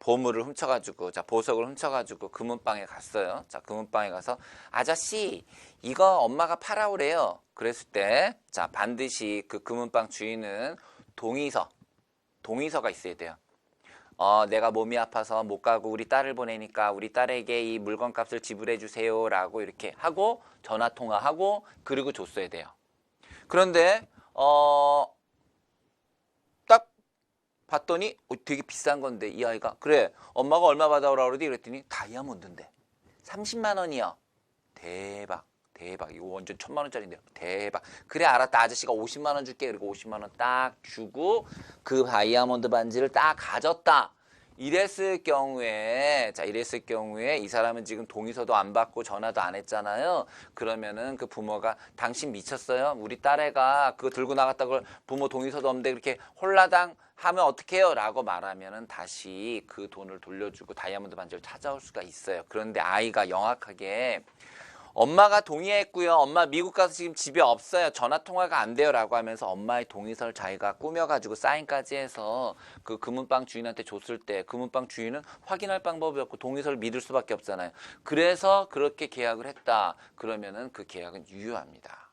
보물을 훔쳐가지고, 자, 보석을 훔쳐가지고 금은방에 갔어요. 자, 금은방에 가서 아저씨 이거 엄마가 팔아오래요. 그랬을 때, 자, 반드시 그 금은방 주인은 동의서가 있어야 돼요. 내가 몸이 아파서 못 가고 우리 딸을 보내니까 우리 딸에게 이 물건값을 지불해 주세요 라고 이렇게 하고 전화 통화하고 그리고 줬어야 돼요. 그런데 딱 봤더니 되게 비싼 건데 이 아이가 그래 엄마가 얼마 받아오라 그러지 그랬더니 다이아몬드인데 30만 원이요. 대박 이거 완전 1000만 원짜리인데요. 대박. 그래 알았다. 아저씨가 50만 원 줄게. 그리고 50만 원 딱 주고 그 다이아몬드 반지를 딱 가졌다. 이랬을 경우에 이 사람은 지금 동의서도 안 받고 전화도 안 했잖아요. 그러면은 그 부모가 당신 미쳤어요? 우리 딸애가 그거 들고 나갔다고 부모 동의서도 없는데 그렇게 홀라당 하면 어떡해요? 라고 말하면은 다시 그 돈을 돌려주고 다이아몬드 반지를 찾아올 수가 있어요. 그런데 아이가 영악하게 엄마가 동의했고요. 엄마 미국 가서 지금 집에 없어요. 전화 통화가 안 돼요. 라고 하면서 엄마의 동의서를 자기가 꾸며가지고 사인까지 해서 그 금은방 주인한테 줬을 때 금은방 주인은 확인할 방법이 없고 동의서를 믿을 수밖에 없잖아요. 그래서 그렇게 계약을 했다. 그러면은 그 계약은 유효합니다.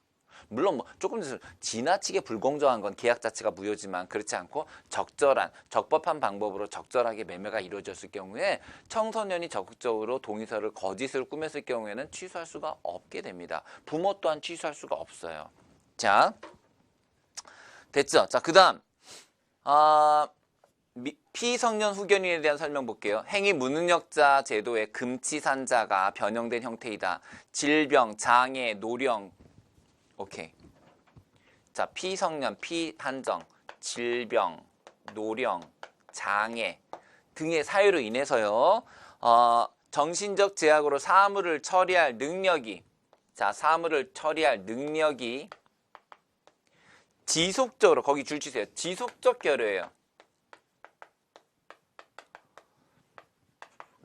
물론 뭐 조금 지나치게 불공정한 건 계약 자체가 무효지만 그렇지 않고 적법한 방법으로 적절하게 매매가 이루어졌을 경우에 청소년이 적극적으로 동의서를 거짓으로 꾸몄을 경우에는 취소할 수가 없게 됩니다. 부모 또한 취소할 수가 없어요. 자, 됐죠? 자, 그 다음 피성년 후견인에 대한 설명 볼게요. 행위 무능력자 제도의 금치산자가 변형된 형태이다. 질병, 장애, 노령 오케이. 자, 피성년, 피한정, 질병, 노령, 장애 등의 사유로 인해서요. 정신적 제약으로 사물을 처리할 능력이 지속적으로 거기 줄 치세요. 지속적 결여예요.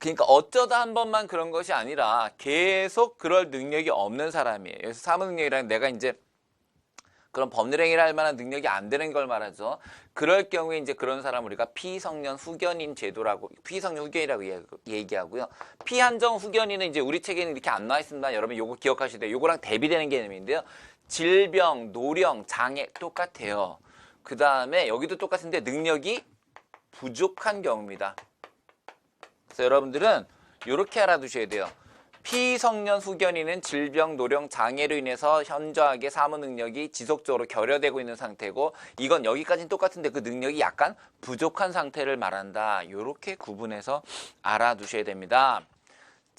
그러니까 어쩌다 한 번만 그런 것이 아니라 계속 그럴 능력이 없는 사람이에요. 그래서 사무 능력이라는 내가 이제 그런 법률행위를 할 만한 능력이 안 되는 걸 말하죠. 그럴 경우에 이제 그런 사람 우리가 피성년 후견인 제도라고 피성년 후견이라고 얘기하고요. 피한정 후견인은 이제 우리 책에는 이렇게 안 나와 있습니다. 여러분 요거 기억하셔야 돼요. 요거랑 대비되는 개념인데요. 질병, 노령, 장애 똑같아요. 그 다음에 여기도 똑같은데 능력이 부족한 경우입니다. 그래서 여러분들은 이렇게 알아두셔야 돼요. 피성년 후견인은 질병, 노령, 장애로 인해서 현저하게 사무 능력이 지속적으로 결여되고 있는 상태고 이건 여기까지는 똑같은데 그 능력이 약간 부족한 상태를 말한다. 이렇게 구분해서 알아두셔야 됩니다.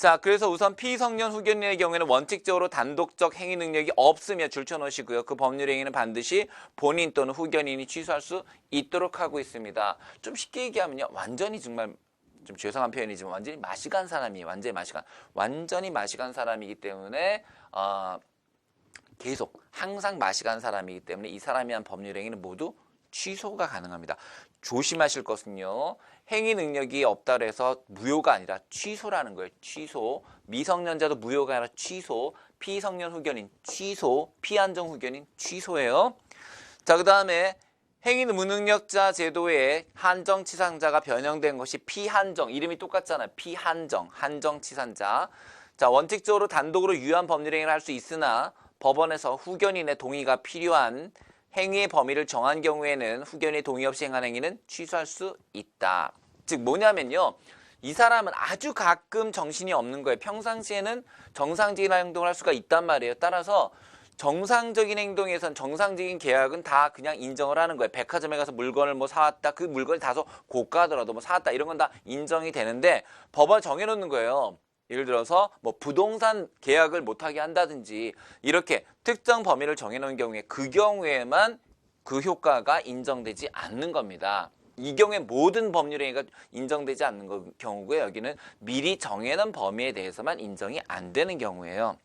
자, 그래서 우선 피성년 후견인의 경우에는 원칙적으로 단독적 행위 능력이 없으며 줄쳐놓으시고요. 그 법률 행위는 반드시 본인 또는 후견인이 취소할 수 있도록 하고 있습니다. 좀 쉽게 얘기하면요. 완전히 정말 좀 죄송한 표현이지만 완전히 맛이 간 사람이에요. 완전히 맛이 간 사람이기 때문에 계속 항상 맛이 간 사람이기 때문에 이 사람이 한 법률 행위는 모두 취소가 가능합니다. 조심하실 것은요. 행위 능력이 없다고 해서 무효가 아니라 취소라는 거예요. 취소. 미성년자도 무효가 아니라 취소. 피성년 후견인 취소. 피한정 후견인 취소예요. 자, 그 다음에 행위 무능력자 제도에 한정치산자가 변형된 것이 피한정. 이름이 똑같잖아요. 피한정. 한정치산자. 자, 원칙적으로 단독으로 유한 법률 행위를 할 수 있으나 법원에서 후견인의 동의가 필요한 행위의 범위를 정한 경우에는 후견인의 동의 없이 행한 행위는 취소할 수 있다. 즉 뭐냐면요. 이 사람은 아주 가끔 정신이 없는 거예요. 평상시에는 정상적인 행동을 할 수가 있단 말이에요. 따라서 정상적인 행동에선 정상적인 계약은 다 그냥 인정을 하는 거예요. 백화점에 가서 물건을 뭐 사왔다. 그 물건이 다소 고가더라도 뭐 사왔다. 이런 건 다 인정이 되는데 법원을 정해놓는 거예요. 예를 들어서 뭐 부동산 계약을 못하게 한다든지 이렇게 특정 범위를 정해놓은 경우에 그 경우에만 그 효과가 인정되지 않는 겁니다. 이 경우에 모든 법률 행위가 인정되지 않는 경우고요. 여기는 미리 정해놓은 범위에 대해서만 인정이 안 되는 경우예요.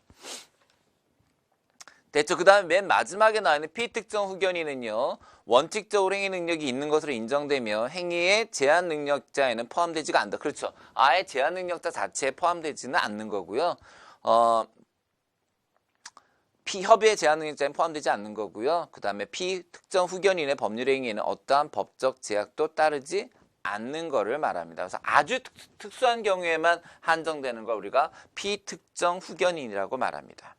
됐죠? 그 다음에 맨 마지막에 나와 있는 피특정 후견인은요. 원칙적으로 행위 능력이 있는 것으로 인정되며 행위의 제한 능력자에는 포함되지가 않다. 그렇죠. 아예 제한 능력자 자체에 포함되지는 않는 거고요. 피협의의 제한 능력자에는 포함되지 않는 거고요. 그 다음에 피특정 후견인의 법률 행위에는 어떠한 법적 제약도 따르지 않는 거를 말합니다. 그래서 아주 특수한 경우에만 한정되는 걸 우리가 피특정 후견인이라고 말합니다.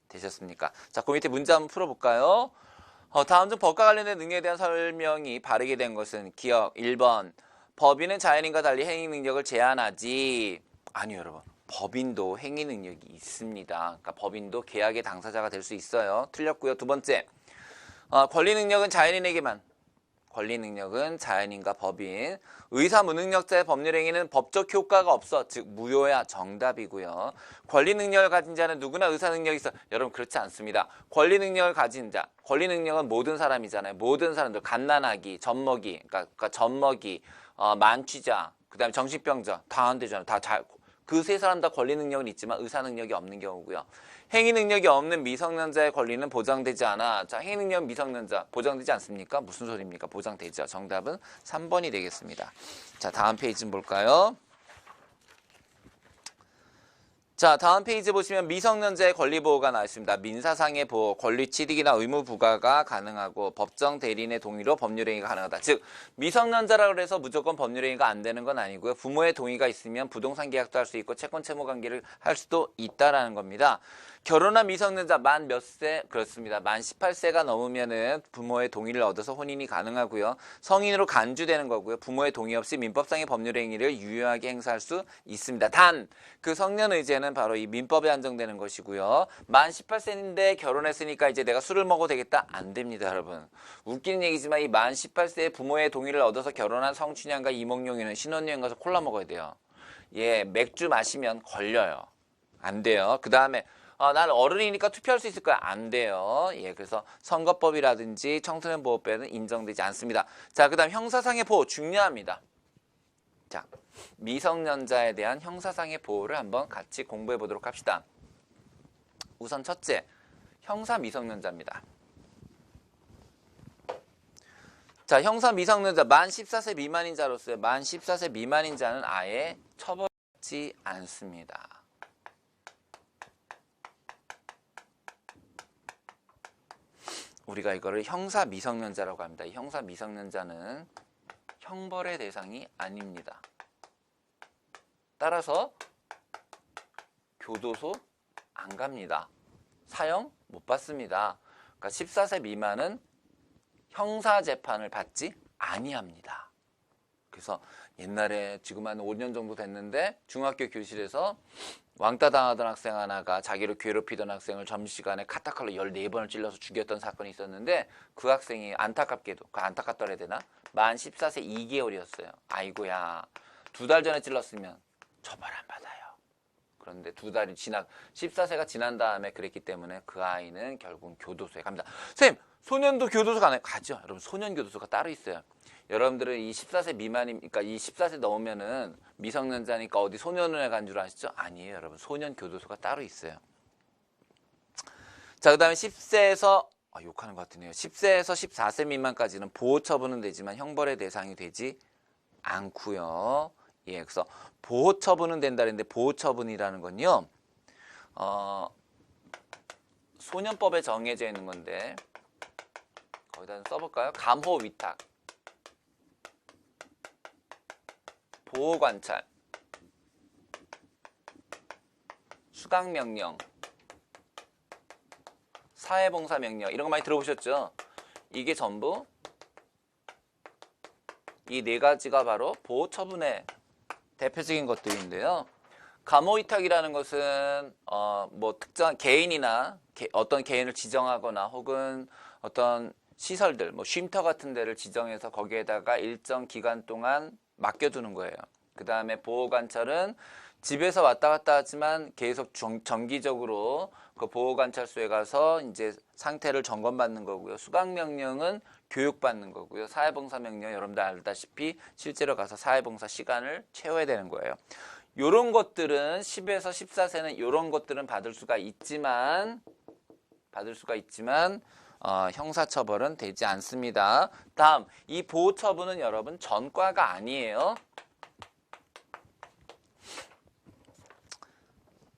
되셨습니까? 자, 그 밑에 문제 한번 풀어볼까요? 다음 중 법과 관련된 능력에 대한 설명이 바르게 된 것은 기억 1번 법인은 자연인과 달리 행위 능력을 제한하지. 아니요 여러분. 법인도 행위 능력이 있습니다. 그러니까 법인도 계약의 당사자가 될 수 있어요. 틀렸고요. 두 번째 권리 능력은 자연인에게만. 권리 능력은 자연인과 법인. 의사 무능력자의 법률 행위는 법적 효과가 없어. 즉 무효야. 정답이고요. 권리 능력을 가진 자는 누구나 의사 능력이 있어. 여러분 그렇지 않습니다. 권리 능력을 가진 자. 권리 능력은 모든 사람이잖아요. 모든 사람들. 갓난아기, 젖먹이, 그러니까 젖먹이, 만취자, 그다음에 정신병자 다 안 되잖아요. 그 세 사람 다 권리 능력은 있지만 의사 능력이 없는 경우고요. 행위 능력이 없는 미성년자의 권리는 보장되지 않아. 자, 행위 능력 미성년자 보장되지 않습니까? 무슨 소리입니까? 보장되죠. 정답은 3번이 되겠습니다. 자, 다음 페이지 좀 볼까요? 자, 다음 페이지 보시면 미성년자의 권리 보호가 나와 있습니다. 민사상의 보호, 권리 취득이나 의무 부과가 가능하고 법정 대리인의 동의로 법률 행위가 가능하다. 즉, 미성년자라고 해서 무조건 법률 행위가 안 되는 건 아니고요. 부모의 동의가 있으면 부동산 계약도 할 수 있고 채권 채무 관계를 할 수도 있다라는 겁니다. 결혼한 미성년자 만 몇 세? 그렇습니다. 만 18세가 넘으면은 부모의 동의를 얻어서 혼인이 가능하고요. 성인으로 간주되는 거고요. 부모의 동의 없이 민법상의 법률 행위를 유효하게 행사할 수 있습니다. 단, 그 성년 의제는 바로 이 민법에 한정되는 것이고요. 만 18세인데 결혼했으니까 이제 내가 술을 먹어도 되겠다? 안 됩니다, 여러분. 웃기는 얘기지만 이 만 18세에 부모의 동의를 얻어서 결혼한 성춘향과 이몽룡이는 신혼여행 가서 콜라 먹어야 돼요. 예, 맥주 마시면 걸려요. 안 돼요. 그 다음에 난 어른이니까 투표할 수 있을 거야. 안 돼요. 예, 그래서 선거법이라든지 청소년 보호법에는 인정되지 않습니다. 자, 그 다음 형사상의 보호 중요합니다. 자, 미성년자에 대한 형사상의 보호를 한번 같이 공부해 보도록 합시다. 우선 첫째, 형사 미성년자입니다. 자, 형사 미성년자 만 14세 미만인 자로서요. 만 14세 미만인 자는 아예 처벌하지 않습니다. 우리가 이거를 형사 미성년자라고 합니다. 이 형사 미성년자는 형벌의 대상이 아닙니다. 따라서 교도소 안 갑니다. 사형 못 받습니다. 그러니까 14세 미만은 형사재판을 받지 아니합니다. 그래서 옛날에 지금 한 5년 정도 됐는데 중학교 교실에서 왕따 당하던 학생 하나가 자기를 괴롭히던 학생을 점심시간에 카타칼로 14번을 찔러서 죽였던 사건이 있었는데 그 학생이 안타깝게도, 그 안타깝더라 해야 되나? 만 14세 2개월이었어요. 아이고야. 2달 전에 찔렀으면 처벌 안 받아요. 그런데 14세가 지난 다음에 그랬기 때문에 그 아이는 결국은 교도소에 갑니다. 선생님, 소년도 교도소 가나요? 가죠. 여러분, 소년 교도소가 따로 있어요. 여러분들은 이 14세 미만이니까 이 14세 넘으면은 미성년자니까 어디 소년원에 간 줄 아시죠? 아니에요, 여러분. 소년 교도소가 따로 있어요. 자, 그 다음에 10세에서 욕하는 것 같으네요. 10세에서 14세 미만까지는 보호 처분은 되지만 형벌의 대상이 되지 않고요. 예, 그래서 보호 처분은 된다 그랬는데 보호 처분이라는 건요. 소년법에 정해져 있는 건데 거기다 좀 써볼까요? 감호 위탁, 보호 관찰, 수강 명령, 사회봉사 명령 이런 거 많이 들어보셨죠? 이게 전부 이 네 가지가 바로 보호 처분의 대표적인 것들인데요. 감호 위탁이라는 것은 뭐 특정한 개인이나 어떤 개인을 지정하거나 혹은 어떤 시설들, 뭐 쉼터 같은 데를 지정해서 거기에다가 일정 기간 동안 맡겨두는 거예요. 그 다음에 보호 관찰은 집에서 왔다 갔다 하지만 계속 정기적으로 그 보호 관찰소에 가서 이제 상태를 점검받는 거고요. 수강 명령은 교육받는 거고요. 사회봉사 명령 여러분들 알다시피 실제로 가서 사회봉사 시간을 채워야 되는 거예요. 요런 것들은 10에서 14세는 요런 것들은 받을 수가 있지만 형사처벌은 되지 않습니다. 다음, 이 보호처분은 여러분 전과가 아니에요.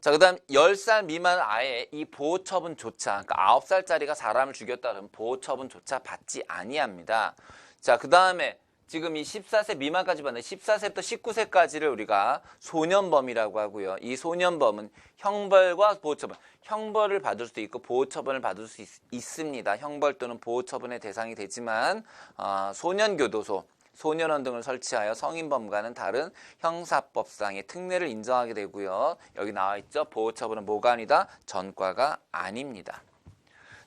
자, 그 다음 10살 미만 아예 이 보호처분조차, 그러니까 9살짜리가 사람을 죽였다 그러면 보호처분조차 받지 아니합니다. 자, 그 다음에 지금 이 14세 미만까지 봤는데 14세부터 19세까지를 우리가 소년범이라고 하고요. 이 소년범은 형벌과 보호처분, 형벌을 받을 수도 있고 보호처분을 받을 수 있습니다. 형벌 또는 보호처분의 대상이 되지만 소년교도소, 소년원 등을 설치하여 성인범과는 다른 형사법상의 특례를 인정하게 되고요. 여기 나와 있죠. 보호처분은 뭐가 아니다? 전과가 아닙니다.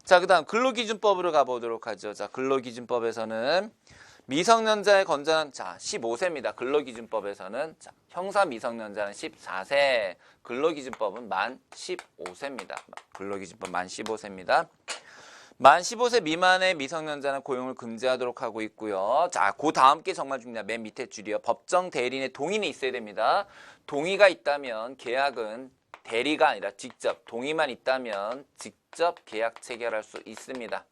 자, 그 다음 근로기준법으로 가보도록 하죠. 자, 근로기준법에서는 미성년자의 건전한, 15세입니다. 근로기준법에서는. 자, 형사 미성년자는 14세, 근로기준법은 만 15세입니다. 근로기준법 만 15세입니다. 만 15세 미만의 미성년자는 고용을 금지하도록 하고 있고요. 자, 그 다음 게 정말 중요합니다. 맨 밑에 줄이요. 법정 대리인의 동의는 있어야 됩니다. 동의가 있다면 계약은 대리가 아니라 직접, 동의만 있다면 직접 계약 체결할 수 있습니다.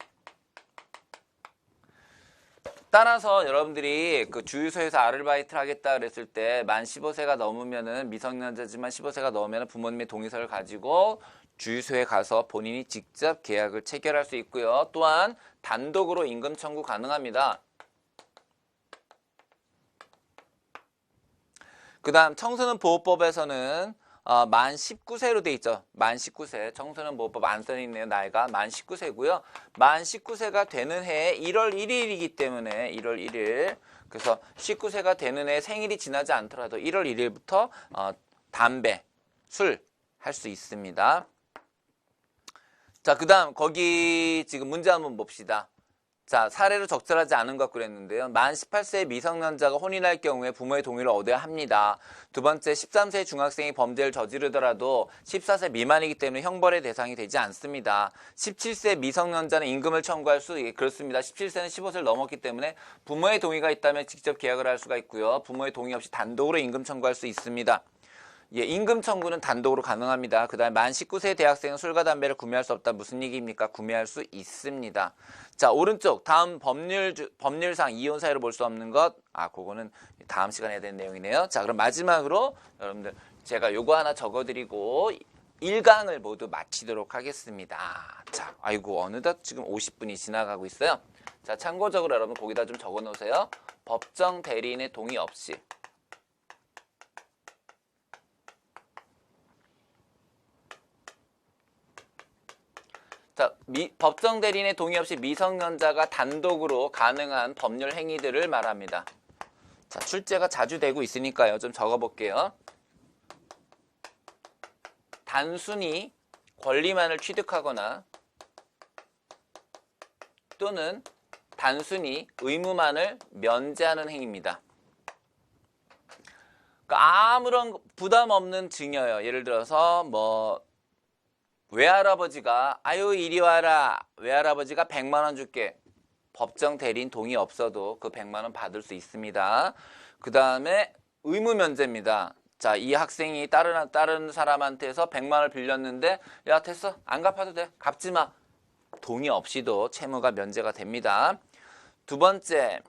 따라서 여러분들이 그 주유소에서 아르바이트를 하겠다 그랬을 때 만 15세가 넘으면은 미성년자지만 15세가 넘으면 부모님의 동의서를 가지고 주유소에 가서 본인이 직접 계약을 체결할 수 있고요. 또한 단독으로 임금 청구 가능합니다. 그 다음 청소년 보호법에서는 만 19세로 돼 있죠. 만 19세. 청소년 보호법 안 써있네요. 나이가 만 19세고요. 만 19세가 되는 해에 1월 1일이기 때문에 1월 1일. 그래서 19세가 되는 해 생일이 지나지 않더라도 1월 1일부터 담배, 술 할 수 있습니다. 자, 그 다음 거기 지금 문제 한번 봅시다. 자, 사례로 적절하지 않은 것 그랬는데요. 만 18세의 미성년자가 혼인할 경우에 부모의 동의를 얻어야 합니다. 두 번째, 13세의 중학생이 범죄를 저지르더라도 14세 미만이기 때문에 형벌의 대상이 되지 않습니다. 17세 미성년자는 임금을 청구할 수 그렇습니다. 17세는 15세를 넘었기 때문에 부모의 동의가 있다면 직접 계약을 할 수가 있고요. 부모의 동의 없이 단독으로 임금 청구할 수 있습니다. 예, 임금 청구는 단독으로 가능합니다. 그 다음에 만 19세 대학생은 술과 담배를 구매할 수 없다. 무슨 얘기입니까? 구매할 수 있습니다. 자, 오른쪽 다음 법률상 이혼 사유로 볼 수 없는 것. 그거는 다음 시간에 해야 되는 내용이네요. 자, 그럼 마지막으로 여러분들 제가 요거 하나 적어드리고 1강을 모두 마치도록 하겠습니다. 자, 아이고 어느덧 지금 50분이 지나가고 있어요. 자, 참고적으로 여러분 거기다 좀 적어 놓으세요. 법정 대리인의 동의 없이 자, 법정 대리인의 동의 없이 미성년자가 단독으로 가능한 법률 행위들을 말합니다. 자, 출제가 자주 되고 있으니까요. 좀 적어볼게요. 단순히 권리만을 취득하거나 또는 단순히 의무만을 면제하는 행위입니다. 그러니까 아무런 부담 없는 증여요. 예를 들어서 뭐 외할아버지가 아유 이리 와라. 외할아버지가 100만 원 줄게. 법정 대리인 동의 없어도 그 100만 원 받을 수 있습니다. 그 다음에 의무 면제입니다. 자, 이 학생이 다른 사람한테서 100만 원을 빌렸는데 야 됐어 안 갚아도 돼 갚지 마. 동의 없이도 채무가 면제가 됩니다. 두 번째,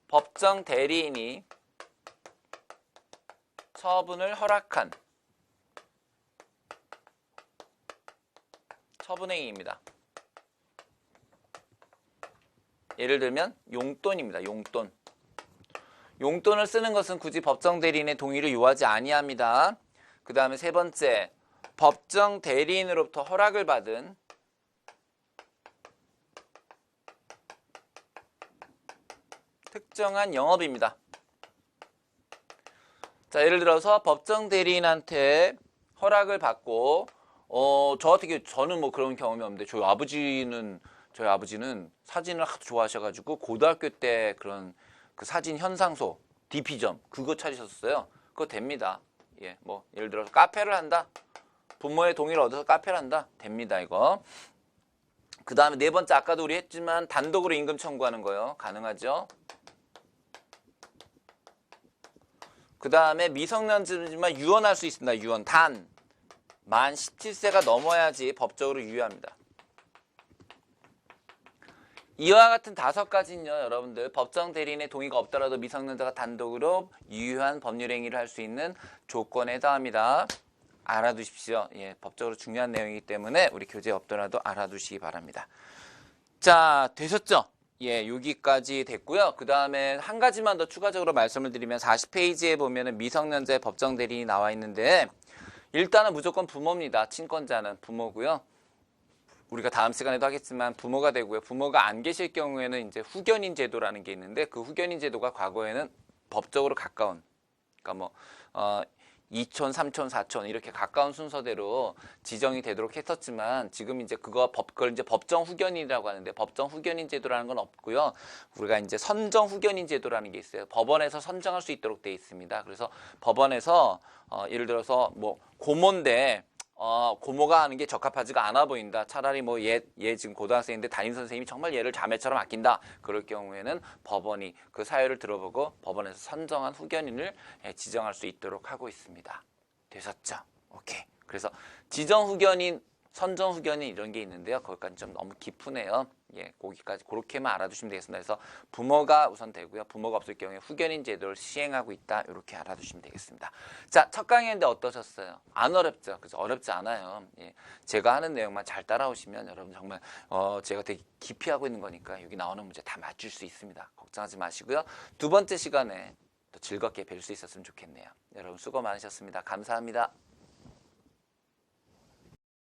법정 대리인이 처분을 허락한 처분행위입니다. 예를 들면 용돈입니다. 용돈. 용돈을 쓰는 것은 굳이 법정 대리인의 동의를 요하지 아니합니다. 그 다음에 세 번째, 법정 대리인으로부터 허락을 받은 특정한 영업입니다. 자, 예를 들어서 법정 대리인한테 허락을 받고 저는 뭐 그런 경험이 없는데 저희 아버지는 사진을 하도 좋아하셔가지고 고등학교 때 그런 그 사진 현상소 DP점 그거 찾으셨어요. 그거 됩니다. 예, 뭐 예를 들어서 카페를 한다. 부모의 동의를 얻어서 카페를 한다. 됩니다, 이거. 그 다음에 네 번째, 아까도 우리 했지만 단독으로 임금 청구하는 거요. 가능하죠. 그 다음에 미성년자지만 유언할 수 있습니다. 유언. 단, 만 17세가 넘어야지 법적으로 유효합니다. 이와 같은 5가지는요, 여러분들 법정 대리인의 동의가 없더라도 미성년자가 단독으로 유효한 법률 행위를 할 수 있는 조건에 해당합니다. 알아두십시오. 예, 법적으로 중요한 내용이기 때문에 우리 교재에 없더라도 알아두시기 바랍니다. 자, 되셨죠? 예, 여기까지 됐고요. 그 다음에 한 가지만 더 추가적으로 말씀을 드리면 40페이지에 보면은 미성년자의 법정 대리인이 나와 있는데 일단은 무조건 부모입니다. 친권자는 부모고요. 우리가 다음 시간에도 하겠지만 부모가 되고요. 부모가 안 계실 경우에는 이제 후견인 제도라는 게 있는데 그 후견인 제도가 과거에는 법적으로 가까운, 그러니까 뭐 2촌, 3촌, 4촌 이렇게 가까운 순서대로 지정이 되도록 했었지만 지금 이제 그걸 이제 법정 후견인이라고 하는데 법정 후견인 제도라는 건 없고요. 우리가 이제 선정 후견인 제도라는 게 있어요. 법원에서 선정할 수 있도록 되어 있습니다. 그래서 법원에서 예를 들어서 뭐 고모인데 고모가 하는 게 적합하지가 않아 보인다. 차라리 뭐 얘 지금 고등학생인데 담임 선생님이 정말 얘를 자매처럼 아낀다. 그럴 경우에는 법원이 그 사유를 들어보고 법원에서 선정한 후견인을 지정할 수 있도록 하고 있습니다. 되셨죠? 오케이. 그래서 지정 후견인, 선정 후견인 이런 게 있는데요. 거기까지 좀 너무 깊으네요. 예, 거기까지 그렇게만 알아두시면 되겠습니다. 그래서 부모가 우선 되고요. 부모가 없을 경우에 후견인 제도를 시행하고 있다. 이렇게 알아두시면 되겠습니다. 자, 첫 강의인데 어떠셨어요? 안 어렵죠? 그죠? 어렵지 않아요. 예, 제가 하는 내용만 잘 따라오시면 여러분 정말 제가 되게 깊이 하고 있는 거니까 여기 나오는 문제 다 맞출 수 있습니다. 걱정하지 마시고요. 두 번째 시간에 또 즐겁게 뵐 수 있었으면 좋겠네요. 여러분 수고 많으셨습니다. 감사합니다.